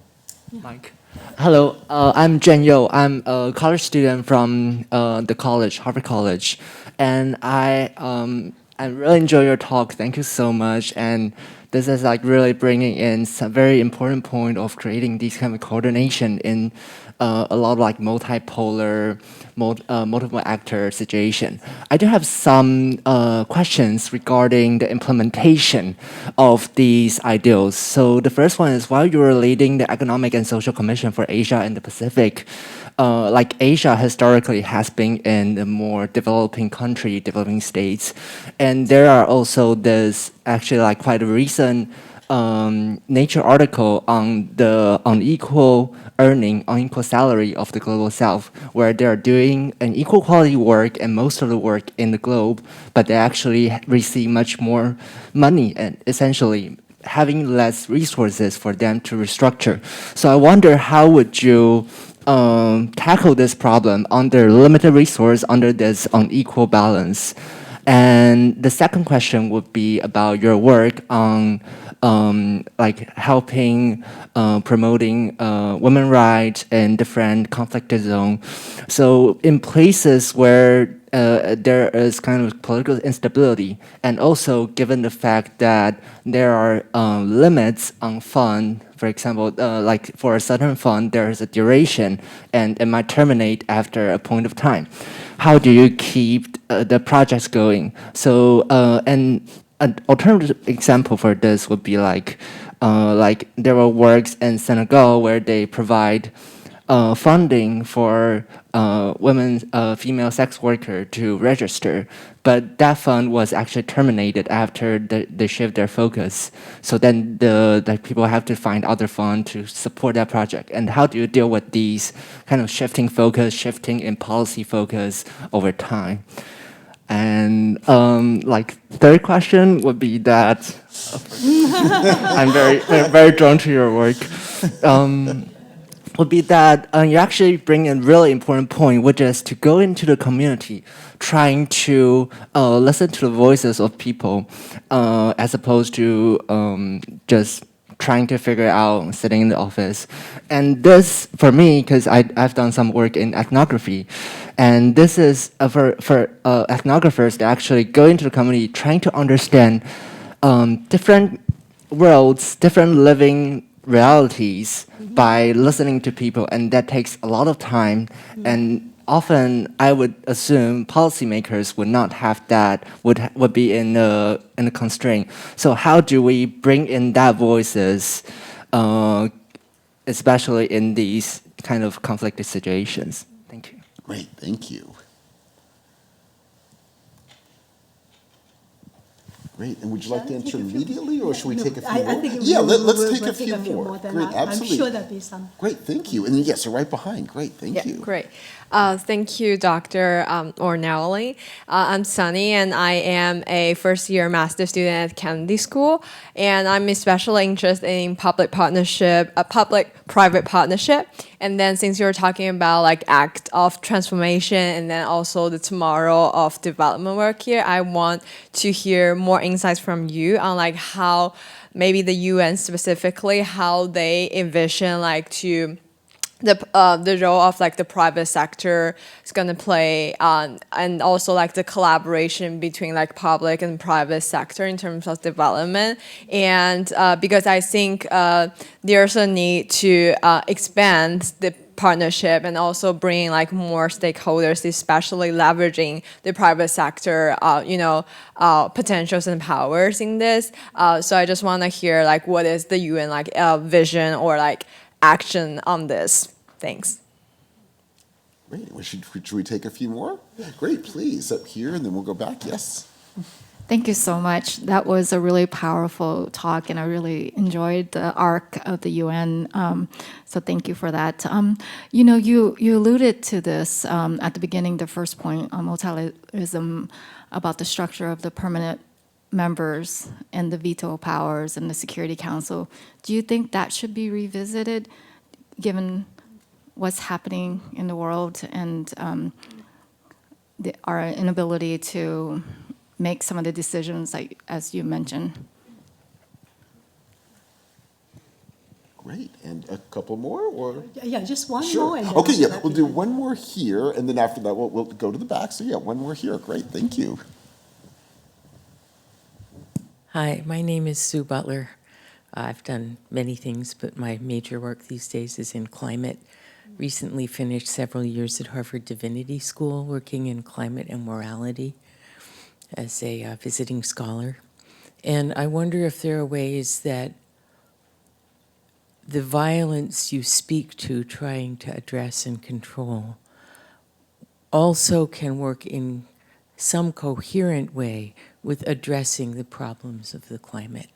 Mike. Hello, I'm Jen Yo. I'm a college student from the college, Harvard College. And I really enjoy your talk. Thank you so much. And this is like really bringing in some very important point of creating these kind of coordination in a lot of like multipolar, multiple actor situation. I do have some questions regarding the implementation of these ideals. So the first one is, while you were leading the Economic and Social Commission for Asia and the Pacific, like Asia historically has been in the more developing states, and there are also this actually like quite a recent Nature article on the unequal earning, unequal salary of the global south, where they're doing an equal quality work and most of the work in the globe, but they actually receive much more money and essentially having less resources for them to restructure. So I wonder, how would you tackle this problem under limited resource, under this unequal balance? And the second question would be about your work on like helping promoting women's rights in different conflicted zones. So in places where there is kind of political instability, and also given the fact that there are limits on fund, for example, like for a certain fund, there is a duration and it might terminate after a point of time. How do you keep the projects going? So, and an alternative example for this would be like there were works in Senegal where they provide funding for female sex worker to register, but that fund was actually terminated after they shift their focus. So then the people have to find other fund to support that project. And how do you deal with these kind of shifting in policy focus over time? And like third question would be that I'm very drawn to your work. Would be that you actually bring a really important point, which is to go into the community, trying to listen to the voices of people, as opposed to just trying to figure out sitting in the office. And this, for me, because I've done some work in ethnography, and this is for ethnographers to actually go into the community, trying to understand different worlds, different living realities by listening to people, and that takes a lot of time and often I would assume policymakers would not have that, would be in a constraint. So how do we bring in that voices, especially in these kind of conflicted situations? Thank you. Great, thank you. Great, and would you like to answer immediately, or should we take a few more? I think let's take we'll a few more. than Great, that. absolutely. I'm sure there'll be some. Great, thank you. And yes, you're right behind. Great, thank you. Great. Thank you, Dr. Noeleen. I'm Sunny, and I am a first-year master's student at Kennedy School, and I'm especially interested in public public-private partnership. And then since you're talking about like act of transformation and then also the tomorrow of development work here, I want to hear more insights from you on like how maybe the UN specifically, how they envision like to the role of like the private sector is going to play and also like the collaboration between like public and private sector in terms of development. And because I think there's a need to expand the partnership and also bring like more stakeholders, especially leveraging the private sector, potentials and powers in this. So I just want to hear like what is the UN like vision or like action on this. Thanks. Great. Well, should we take a few more? Great, please. Up here, and then we'll go back. Yes. Thank you so much. That was a really powerful talk, and I really enjoyed the arc of the UN. So thank you for that. You alluded to this at the beginning, the first point on multilateralism, about the structure of the permanent members and the veto powers and the Security Council. Do you think that should be revisited, given what's happening in the world and our inability to make some of the decisions, like as you mentioned? Great. And a couple more, or? Yeah, just one Sure. more. And then Okay, yeah, wrap we'll it do up. one more here, and then after that, we'll go to the back. So yeah, one more here. Great, thank you. Hi, my name is Sue Butler. I've done many things, but my major work these days is in climate. Recently finished several years at Harvard Divinity School working in climate and morality as a visiting scholar. And I wonder if there are ways that the violence you speak to trying to address and control also can work in some coherent way with addressing the problems of the climate.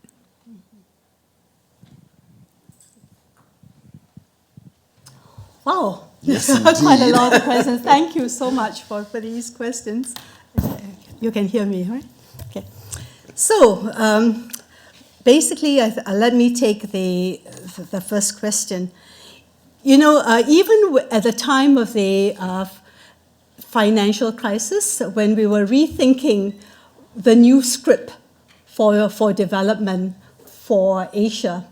Wow, Yes, quite a indeed. lot of questions. Thank you so much for these questions. You can hear me, right? Okay. So basically, let me take the first question. Even at the time of the financial crisis, when we were rethinking the new script for development for Asia,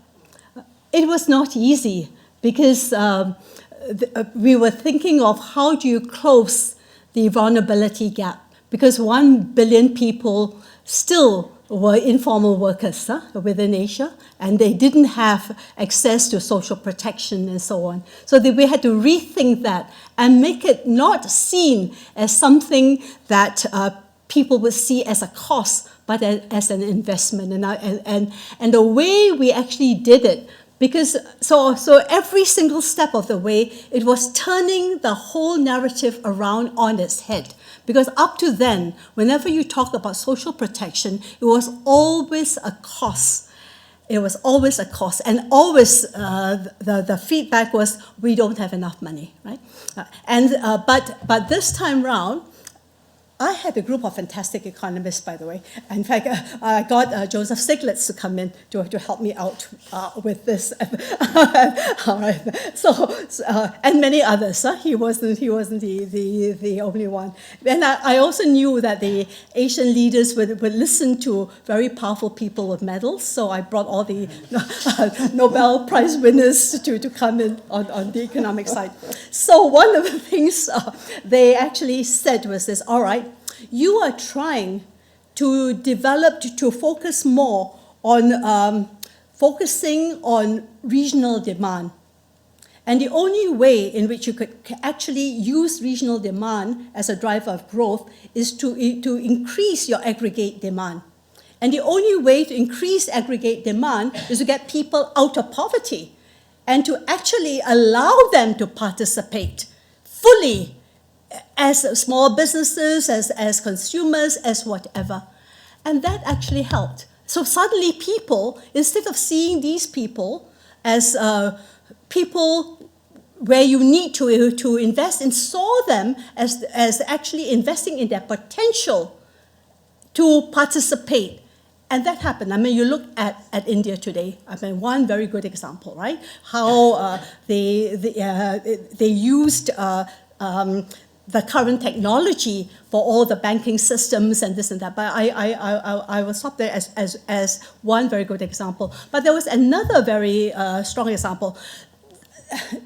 it was not easy because we were thinking of how do you close the vulnerability gap, because 1 billion people still were informal workers within Asia, and they didn't have access to social protection and so on. So we had to rethink that and make it not seen as something that people would see as a cost, but as an investment. And the way we actually did it, because so every single step of the way, it was turning the whole narrative around on its head. Because up to then, whenever you talk about social protection, it was always a cost. It was always a cost, and always the feedback was, we don't have enough money, right? But this time round, I had a group of fantastic economists, by the way. In fact, I got Joseph Stiglitz to come in to help me out with this. All right. And many others. He wasn't the only one. And I also knew that the Asian leaders would listen to very powerful people with medals. So I brought all the Nobel Prize winners to come in on the economic side. So one of the things they actually said was this: all right, you are trying to develop, to focus more on focusing on regional demand. And the only way in which you could actually use regional demand as a driver of growth is to increase your aggregate demand. And the only way to increase aggregate demand is to get people out of poverty and to actually allow them to participate fully as small businesses, as consumers, as whatever. And that actually helped. So suddenly people, instead of seeing these people as people where you need to invest in, saw them as actually investing in their potential to participate. And that happened. I mean, you look at India today. I mean, one very good example, right? How they used the current technology for all the banking systems and this and that. But I will stop there as one very good example. But there was another very strong example.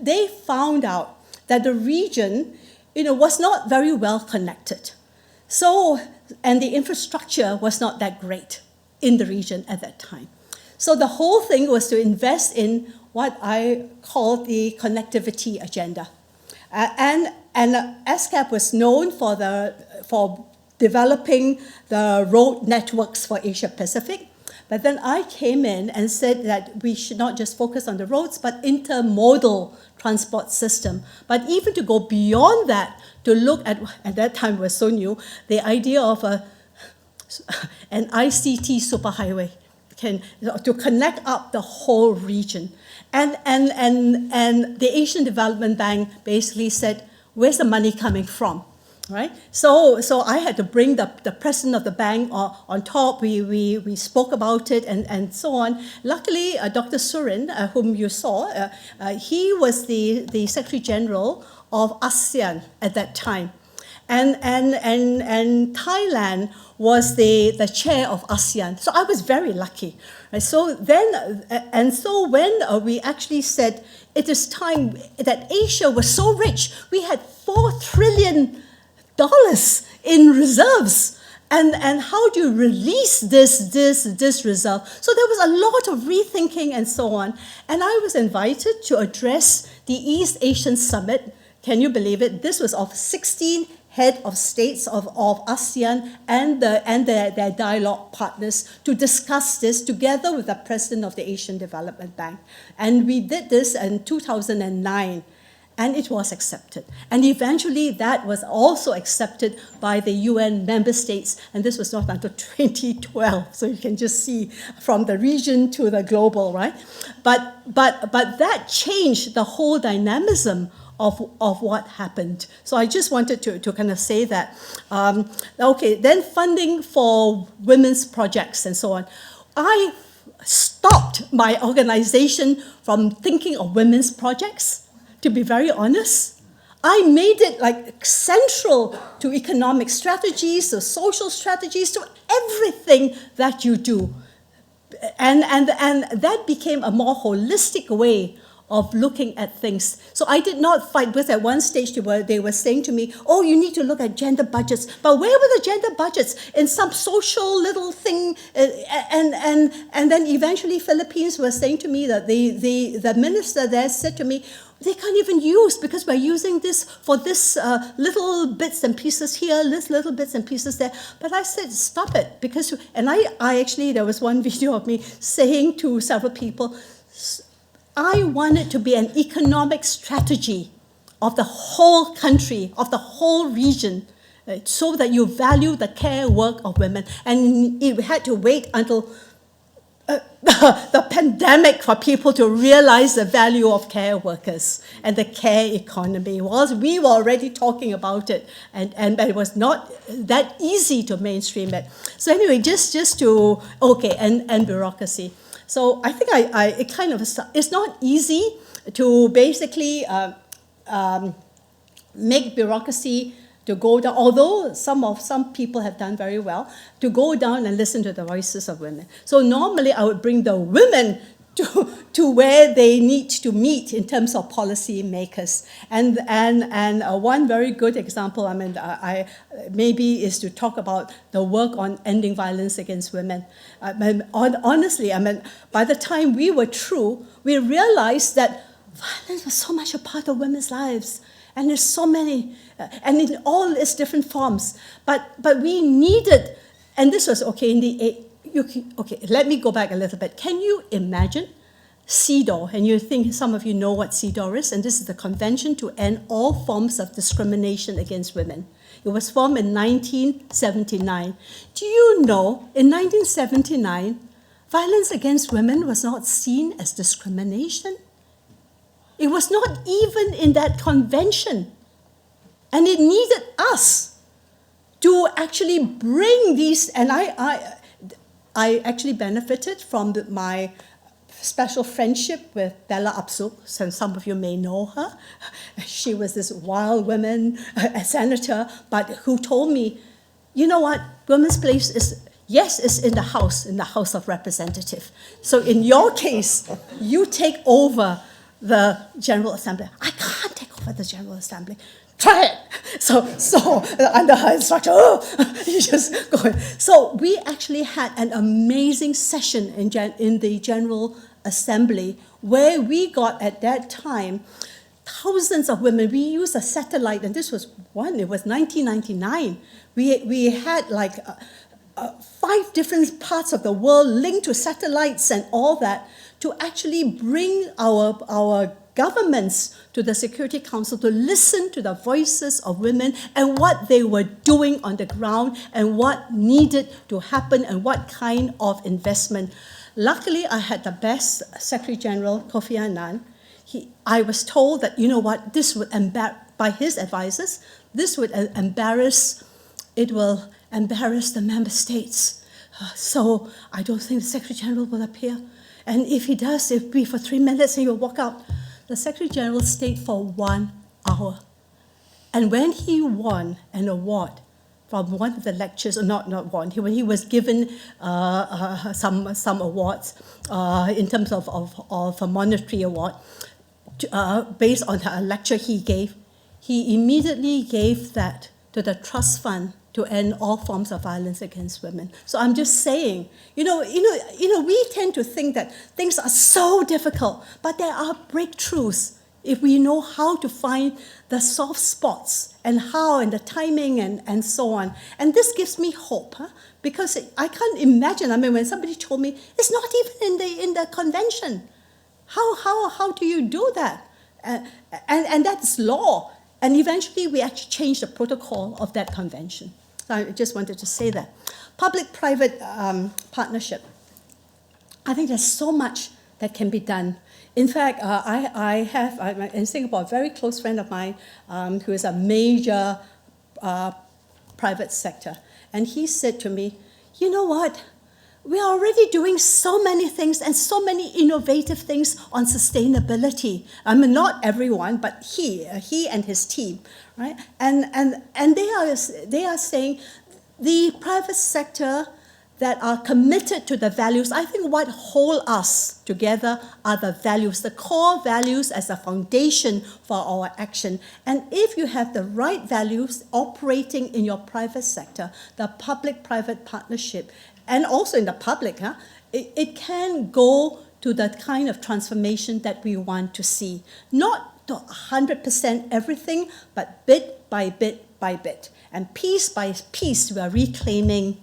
They found out that the region, was not very well connected. So, and the infrastructure was not that great in the region at that time. So the whole thing was to invest in what I call the connectivity agenda. And ASCAP was known for developing the road networks for Asia Pacific. But then I came in and said that we should not just focus on the roads, but intermodal transport system. But even to go beyond that, to look at that time was so new, the idea of an ICT superhighway to connect up the whole region. And the Asian Development Bank basically said, where's the money coming from? Right? So I had to bring the president of the bank on top. We spoke about it and so on. Luckily, Dr. Surin, whom you saw, he was the Secretary General of ASEAN at that time. And Thailand was the chair of ASEAN. So I was very lucky. Right? So when we actually said it is time that Asia was so rich, we had $4 trillion in reserves. And how do you release this reserve? So there was a lot of rethinking and so on. And I was invited to address the East Asian Summit. Can you believe it? This was of 16 head of states of ASEAN and their dialogue partners to discuss this together with the president of the Asian Development Bank. And we did this in 2009. And it was accepted. And eventually that was also accepted by the UN member states. And this was not until 2012. So you can just see from the region to the global, right? But that changed the whole dynamism of what happened. So I just wanted to kind of say that. Okay, then funding for women's projects and so on. I stopped my organization from thinking of women's projects. To be very honest, I made it like central to economic strategies, to social strategies, to everything that you do. And that became a more holistic way of looking at things. So I did not fight, because at one stage they were saying to me, oh, you need to look at gender budgets. But where were the gender budgets? In some social little thing, and then eventually Philippines were saying to me that the minister there said to me, they can't even use, because we're using this for this little bits and pieces here, this little bits and pieces there. But I said, stop it, because, and I actually, there was one video of me saying to several people, I want it to be an economic strategy of the whole country, of the whole region, so that you value the care work of women. And it had to wait until the pandemic for people to realize the value of care workers and the care economy. Whilst we were already talking about it, and it was not that easy to mainstream it. So anyway, just to, okay, and bureaucracy. So I think it kind of, it's not easy to basically make bureaucracy to go down, although some people have done very well, to go down and listen to the voices of women. So normally I would bring the women to where they need to meet in terms of policy makers. And one very good example, I mean, maybe is to talk about the work on ending violence against women. Honestly, I mean, by the time we were through, we realized that violence was so much a part of women's lives. And there's so many, and in all its different forms. But we needed, and this was, okay, let me go back a little bit. Can you imagine CEDAW? And you think some of you know what CEDAW is, and this is the Convention to End All Forms of Discrimination Against Women. It was formed in 1979. Do you know, in 1979, violence against women was not seen as discrimination? It was not even in that convention. And it needed us to actually bring these, and I actually benefited from my special friendship with Bella Abzug, so some of you may know her. She was this wild woman, a senator, but who told me, you know what, women's place is, yes, it's in the House of Representatives. So in your case, you take over the General Assembly. I can't take over the General Assembly. Try it. So under her instruction, you just go. So we actually had an amazing session in the General Assembly where we got, at that time, thousands of women. We used a satellite, and this was it was 1999. We had like 5 different parts of the world linked to satellites and all that to actually bring our governments to the Security Council to listen to the voices of women and what they were doing on the ground and what needed to happen and what kind of investment. Luckily, I had the best Secretary General, Kofi Annan. I was told that, you know what, this would by his advisors, this would it will embarrass the member states. So I don't think the Secretary General will appear. And if he does, it'll be for 3 minutes and he'll walk out. The Secretary General stayed for 1 hour. And when he won an award from one of the lectures, or not won, when he was given some awards in terms of a monetary award, based on a lecture he gave, he immediately gave that to the trust fund to end all forms of violence against women. So I'm just saying, we tend to think that things are so difficult, but there are breakthroughs if we know how to find the soft spots and how and the timing and so on. And this gives me hope, because I can't imagine. I mean, when somebody told me it's not even in the convention, how do you do that? And that's law. And eventually, we actually changed the protocol of that convention. So I just wanted to say that. Public-private partnership. I think there's so much that can be done. In fact, I have in Singapore a very close friend of mine who is a major private sector. And he said to me, you know what? We are already doing so many things and so many innovative things on sustainability. I mean, not everyone, but he and his team, right? And they are saying the private sector that are committed to the values. I think what hold us together are the values, the core values as a foundation for our action. And if you have the right values operating in your private sector, the public-private partnership, and also in the public, it can go to the kind of transformation that we want to see. Not to 100% everything, but bit by bit by bit. And piece by piece, we are reclaiming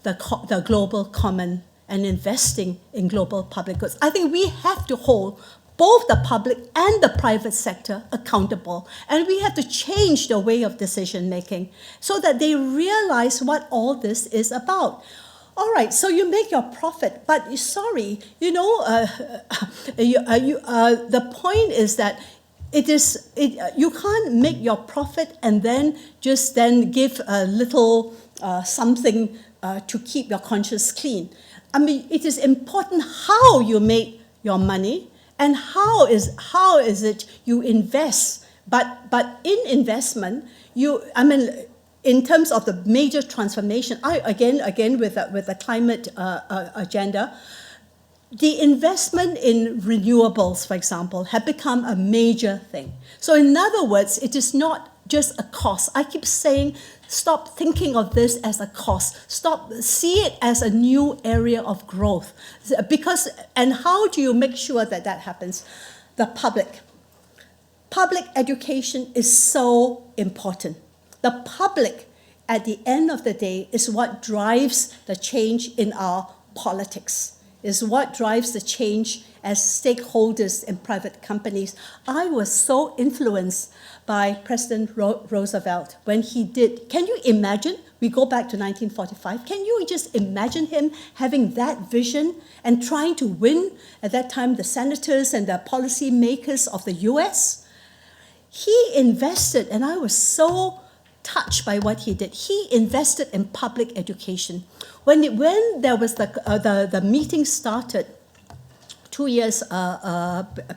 the global common and investing in global public goods. I think we have to hold both the public and the private sector accountable. And we have to change the way of decision making so that they realize what all this is about. All right, so you make your profit, but sorry, the point is that you can't make your profit and then give a little something to keep your conscience clean. I mean, it is important how you make your money and how is it you invest. But in investment, in terms of the major transformation, again with the climate agenda, the investment in renewables, for example, have become a major thing. So in other words, it is not just a cost. I keep saying, stop thinking of this as a cost. See it as a new area of growth. And how do you make sure that happens? the public. Public education is so important. The public, at the end of the day, is what drives the change in our politics, is what drives the change as stakeholders in private companies. I was so influenced by President Roosevelt when he did. Can you imagine? We go back to 1945. Can you just imagine him having that vision and trying to win, at that time, the senators and the policy makers of the US? He invested, and I was so touched by what he did. He invested in public education. When there was the meeting started, 2 years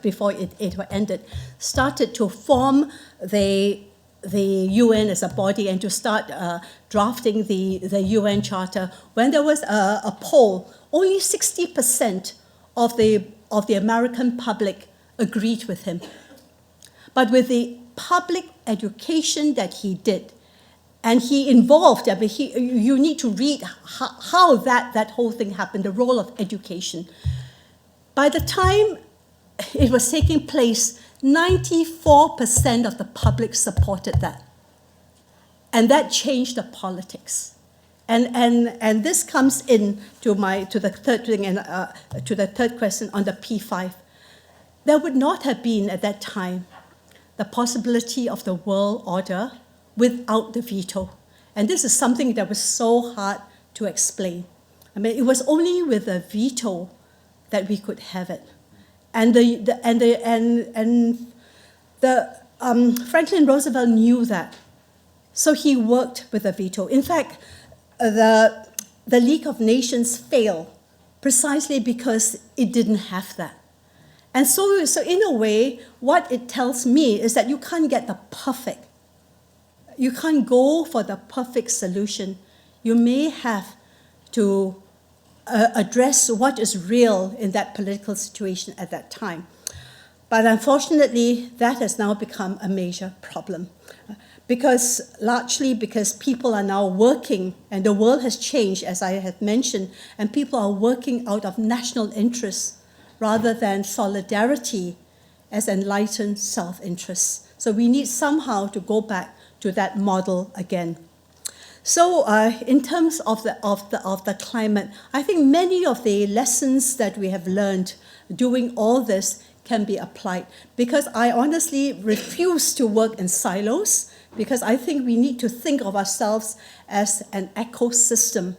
before it ended, started to form the UN as a body and to start drafting the UN Charter. When there was a poll, only 60% of the American public agreed with him. But with the public education that he did, and he involved, I mean, you need to read how that whole thing happened, the role of education. By the time it was taking place, 94% of the public supported that. And that changed the politics. And this comes in to the third thing, and to the third question on the P5. There would not have been at that time the possibility of the world order without the veto. And this is something that was so hard to explain. I mean, it was only with the veto that we could have it. And Franklin Roosevelt knew that. So he worked with the veto. In fact, the League of Nations failed precisely because it didn't have that. And so in a way, what it tells me is that you can't get the perfect. You can't go for the perfect solution. You may have to address what is real in that political situation at that time. But unfortunately, that has now become a major problem. Largely because people are now working, and the world has changed, as I have mentioned, and people are working out of national interests rather than solidarity as enlightened self-interest. So we need somehow to go back to that model again. So in terms of the climate, I think many of the lessons that we have learned doing all this can be applied, because I honestly refuse to work in silos, because I think we need to think of ourselves as an ecosystem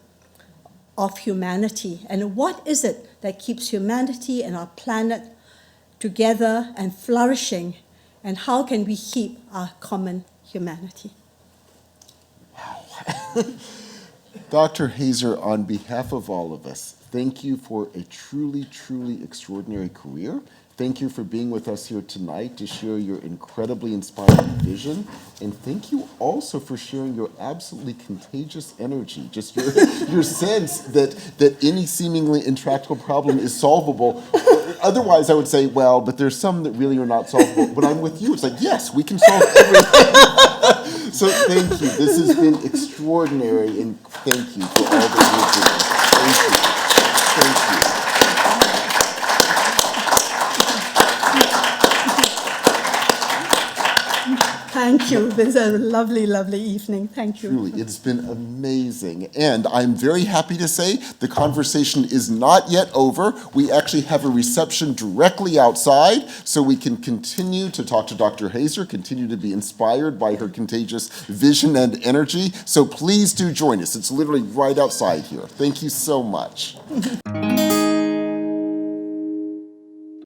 of humanity. And what is it that keeps humanity and our planet together and flourishing? And how can we keep our common humanity? Wow. Dr. Heyzer, on behalf of all of us, thank you for a truly, truly extraordinary career. Thank you for being with us here tonight to share your incredibly inspiring vision. And thank you also for sharing your absolutely contagious energy, just your sense that any seemingly intractable problem is solvable. Otherwise, I would say, well, but there's some that really are not solvable. But I'm with you. It's like, yes, we can solve everything. So thank you. This has been extraordinary, and thank you for all that you're doing. Thank you. Thank you. Thank you. This is a lovely, lovely evening. Thank you. Truly, it's been amazing. And I'm very happy to say the conversation is not yet over. We actually have a reception directly outside, so we can continue to talk to Dr. Heyzer, continue to be inspired by her contagious vision and energy. So please do join us. It's literally right outside here. Thank you so much.